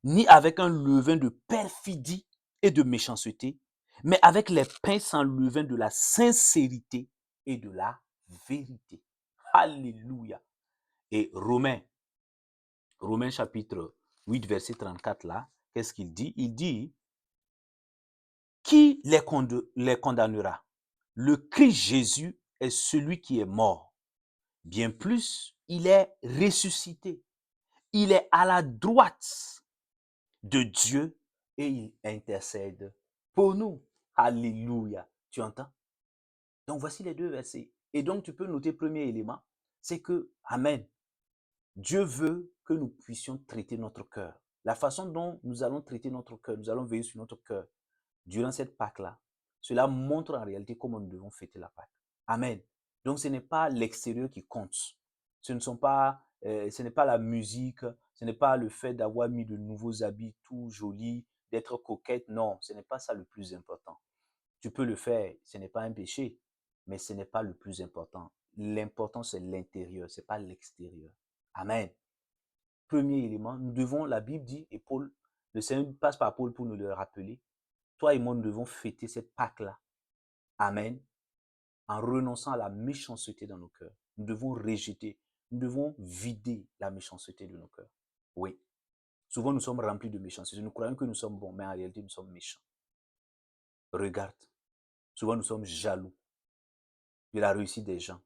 ni avec un levain de perfidie et de méchanceté, mais avec les pains sans levain de la sincérité et de la vérité. Alléluia. Et Romains chapitre 8, verset 34 là, qu'est-ce qu'il dit? Il dit, qui les condamnera? Le Christ Jésus est celui qui est mort. Bien plus, il est ressuscité. Il est à la droite de Dieu et il intercède pour nous. Alléluia. Tu entends? Donc voici les 2 versets. Et donc tu peux noter, premier élément, c'est que, Amen, Dieu veut que nous puissions traiter notre cœur. La façon dont nous allons traiter notre cœur, nous allons veiller sur notre cœur durant cette Pâque-là, cela montre en réalité comment nous devons fêter la Pâque. Amen. Donc ce n'est pas l'extérieur qui compte. Ce n'est pas la musique, ce n'est pas le fait d'avoir mis de nouveaux habits tout jolis, d'être coquette. Non, ce n'est pas ça le plus important. Tu peux le faire, ce n'est pas un péché, mais ce n'est pas le plus important. L'important, c'est l'intérieur, ce n'est pas l'extérieur. Amen. Premier élément, nous devons, la Bible dit, et Paul, le Seigneur passe par Paul pour nous le rappeler, toi et moi, nous devons fêter cette Pâque-là. Amen. En renonçant à la méchanceté dans nos cœurs. Nous devons rejeter, nous devons vider la méchanceté de nos cœurs. Oui. Souvent, nous sommes remplis de méchanceté. Nous croyons que nous sommes bons, mais en réalité, nous sommes méchants. Regarde. Souvent, nous sommes jaloux de la réussite des gens.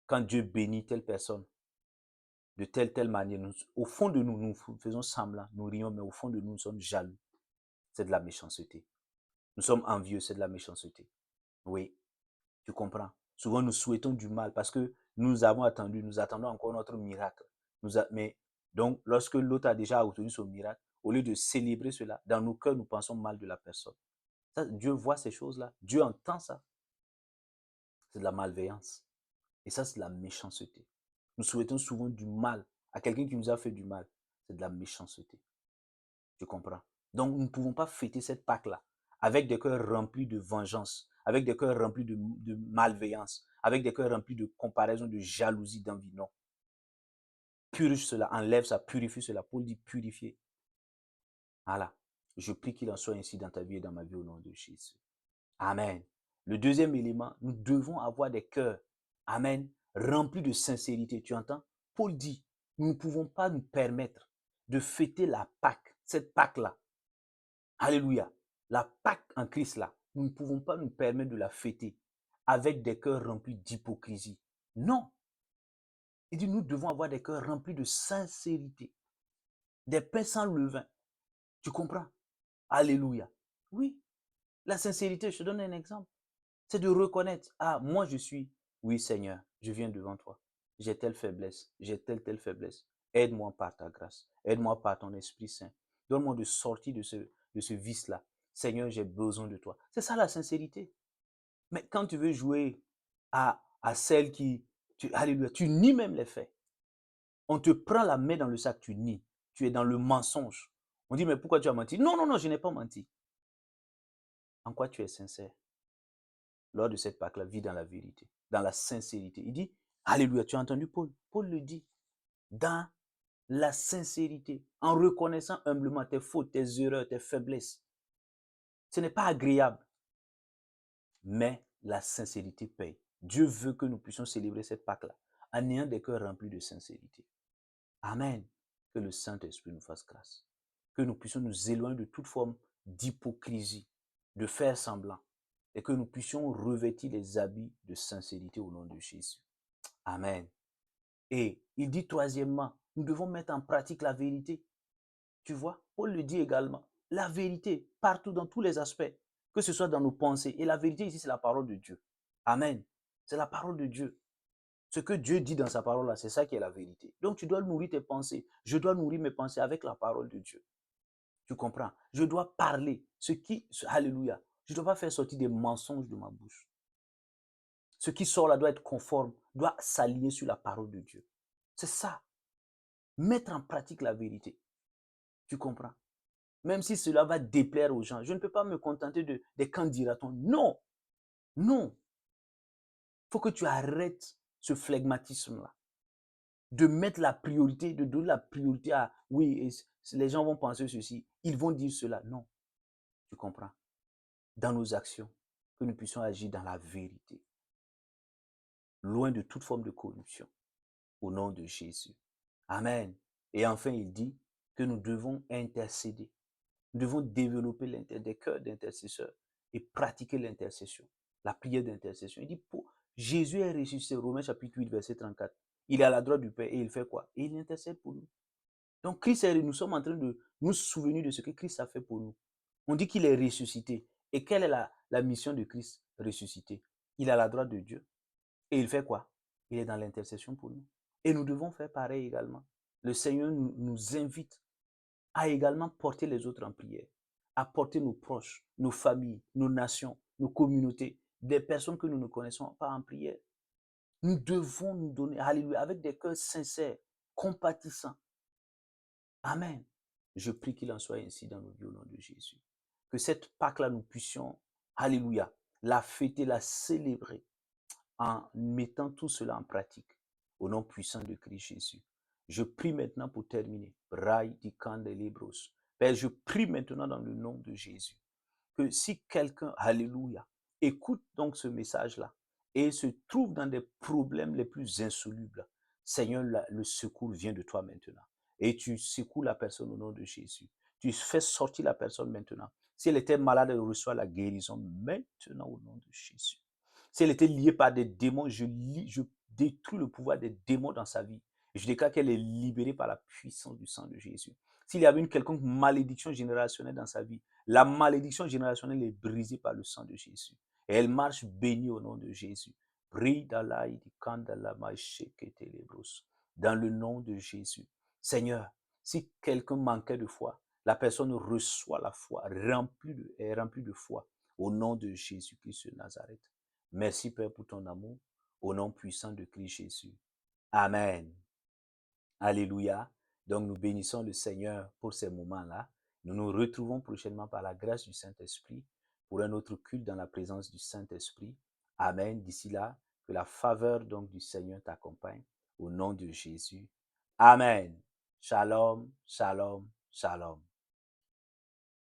Quand Dieu bénit telle personne, de telle manière, au fond de nous, nous faisons semblant, nous rions, mais au fond de nous, nous sommes jaloux. C'est de la méchanceté. Nous sommes envieux, c'est de la méchanceté. Oui, tu comprends. Souvent, nous souhaitons du mal parce que nous avons attendu, nous attendons encore notre miracle. Mais donc, lorsque l'autre a déjà obtenu son miracle, au lieu de célébrer cela, dans nos cœurs, nous pensons mal de la personne. Ça, Dieu voit ces choses-là. Dieu entend ça. C'est de la malveillance. Et ça, c'est de la méchanceté. Nous souhaitons souvent du mal à quelqu'un qui nous a fait du mal. C'est de la méchanceté. Tu comprends? Donc, nous ne pouvons pas fêter cette Pâque-là avec des cœurs remplis de vengeance, avec des cœurs remplis de malveillance, avec des cœurs remplis de comparaison, de jalousie, d'envie. Non. Purge cela, enlève ça, purifie cela. Paul dit purifier. Voilà. Je prie qu'il en soit ainsi dans ta vie et dans ma vie au nom de Jésus. Amen. Le deuxième élément, nous devons avoir des cœurs, amen, remplis de sincérité. Tu entends? Paul dit, nous ne pouvons pas nous permettre de fêter la Pâque, cette Pâque-là. Alléluia. La Pâque en Christ là, nous ne pouvons pas nous permettre de la fêter avec des cœurs remplis d'hypocrisie. Non. Il dit, nous devons avoir des cœurs remplis de sincérité. Des pains sans levain. Tu comprends? Alléluia. Oui. La sincérité, je te donne un exemple. C'est de reconnaître, ah, moi je suis, oui Seigneur, je viens devant toi. J'ai telle faiblesse, j'ai telle faiblesse. Aide-moi par ta grâce, aide-moi par ton Esprit Saint. Donne-moi de sortir de ce vice-là. Seigneur, j'ai besoin de toi. C'est ça la sincérité. Mais quand tu veux jouer à celle qui, alléluia, tu nies même les faits. On te prend la main dans le sac, tu nies. Tu es dans le mensonge. On dit, mais pourquoi tu as menti? Non, non, non, je n'ai pas menti. En quoi tu es sincère? Lors de cette Pâque-là, vis dans la vérité, dans la sincérité. Il dit, alléluia, tu as entendu Paul? Paul le dit, dans la sincérité, en reconnaissant humblement tes fautes, tes erreurs, tes faiblesses. Ce n'est pas agréable, mais la sincérité paye. Dieu veut que nous puissions célébrer cette Pâque-là en ayant des cœurs remplis de sincérité. Amen. Que le Saint-Esprit nous fasse grâce. Que nous puissions nous éloigner de toute forme d'hypocrisie, de faire semblant, et que nous puissions revêtir les habits de sincérité au nom de Jésus. Amen. Et il dit troisièmement, nous devons mettre en pratique la vérité. Tu vois, Paul le dit également. La vérité, partout, dans tous les aspects, que ce soit dans nos pensées. Et la vérité ici, c'est la parole de Dieu. Amen. C'est la parole de Dieu. Ce que Dieu dit dans sa parole là, c'est ça qui est la vérité. Donc tu dois nourrir tes pensées. Je dois nourrir mes pensées avec la parole de Dieu. Tu comprends? Je dois parler. Alléluia. Je ne dois pas faire sortir des mensonges de ma bouche. Ce qui sort là doit être conforme, doit s'aligner sur la parole de Dieu. C'est ça. Mettre en pratique la vérité. Tu comprends? Même si cela va déplaire aux gens. Je ne peux pas me contenter des quand dira-t-on. Non. Non. Il faut que tu arrêtes ce flegmatisme-là. De mettre la priorité, de donner la priorité à, oui, les gens vont penser ceci, ils vont dire cela. Non. Tu comprends? Dans nos actions, que nous puissions agir dans la vérité. Loin de toute forme de corruption. Au nom de Jésus. Amen. Et enfin, il dit que nous devons intercéder. Nous devons développer des cœurs d'intercesseurs et pratiquer l'intercession, la prière d'intercession. Il dit, Jésus est ressuscité, Romains chapitre 8, verset 34. Il est à la droite du Père et il fait quoi? Et il intercède pour nous. Donc, nous sommes en train de nous souvenir de ce que Christ a fait pour nous. On dit qu'il est ressuscité. Et quelle est la mission de Christ ressuscité? Il est à la droite de Dieu. Et il fait quoi? Il est dans l'intercession pour nous. Et nous devons faire pareil également. Le Seigneur nous invite à également porter les autres en prière, à porter nos proches, nos familles, nos nations, nos communautés, des personnes que nous ne connaissons pas en prière. Nous devons nous donner, alléluia, avec des cœurs sincères, compatissants. Amen. Je prie qu'il en soit ainsi dans nos vies au nom de Jésus. Que cette Pâque-là, nous puissions, alléluia, la fêter, la célébrer en mettant tout cela en pratique au nom puissant de Christ Jésus. Je prie maintenant pour terminer. Père, je prie maintenant dans le nom de Jésus que si quelqu'un, alléluia, écoute donc ce message-là et se trouve dans des problèmes les plus insolubles, Seigneur, le secours vient de toi maintenant. Et tu secoues la personne au nom de Jésus. Tu fais sortir la personne maintenant. Si elle était malade, elle reçoit la guérison maintenant au nom de Jésus. Si elle était liée par des démons, je détruis le pouvoir des démons dans sa vie. Et je déclare qu'elle est libérée par la puissance du sang de Jésus. S'il y avait une quelconque malédiction générationnelle dans sa vie, la malédiction générationnelle est brisée par le sang de Jésus. Et elle marche bénie au nom de Jésus. Dans le nom de Jésus. Seigneur, si quelqu'un manquait de foi, la personne reçoit la foi, est remplie de foi, au nom de Jésus-Christ de Nazareth. Merci Père pour ton amour, au nom puissant de Christ Jésus. Amen. Alléluia. Donc nous bénissons le Seigneur pour ces moments-là. Nous nous retrouvons prochainement par la grâce du Saint-Esprit pour un autre culte dans la présence du Saint-Esprit. Amen. D'ici là, que Que la faveur donc du Seigneur t'accompagne. Au nom de Jésus. Amen. Shalom, shalom, shalom.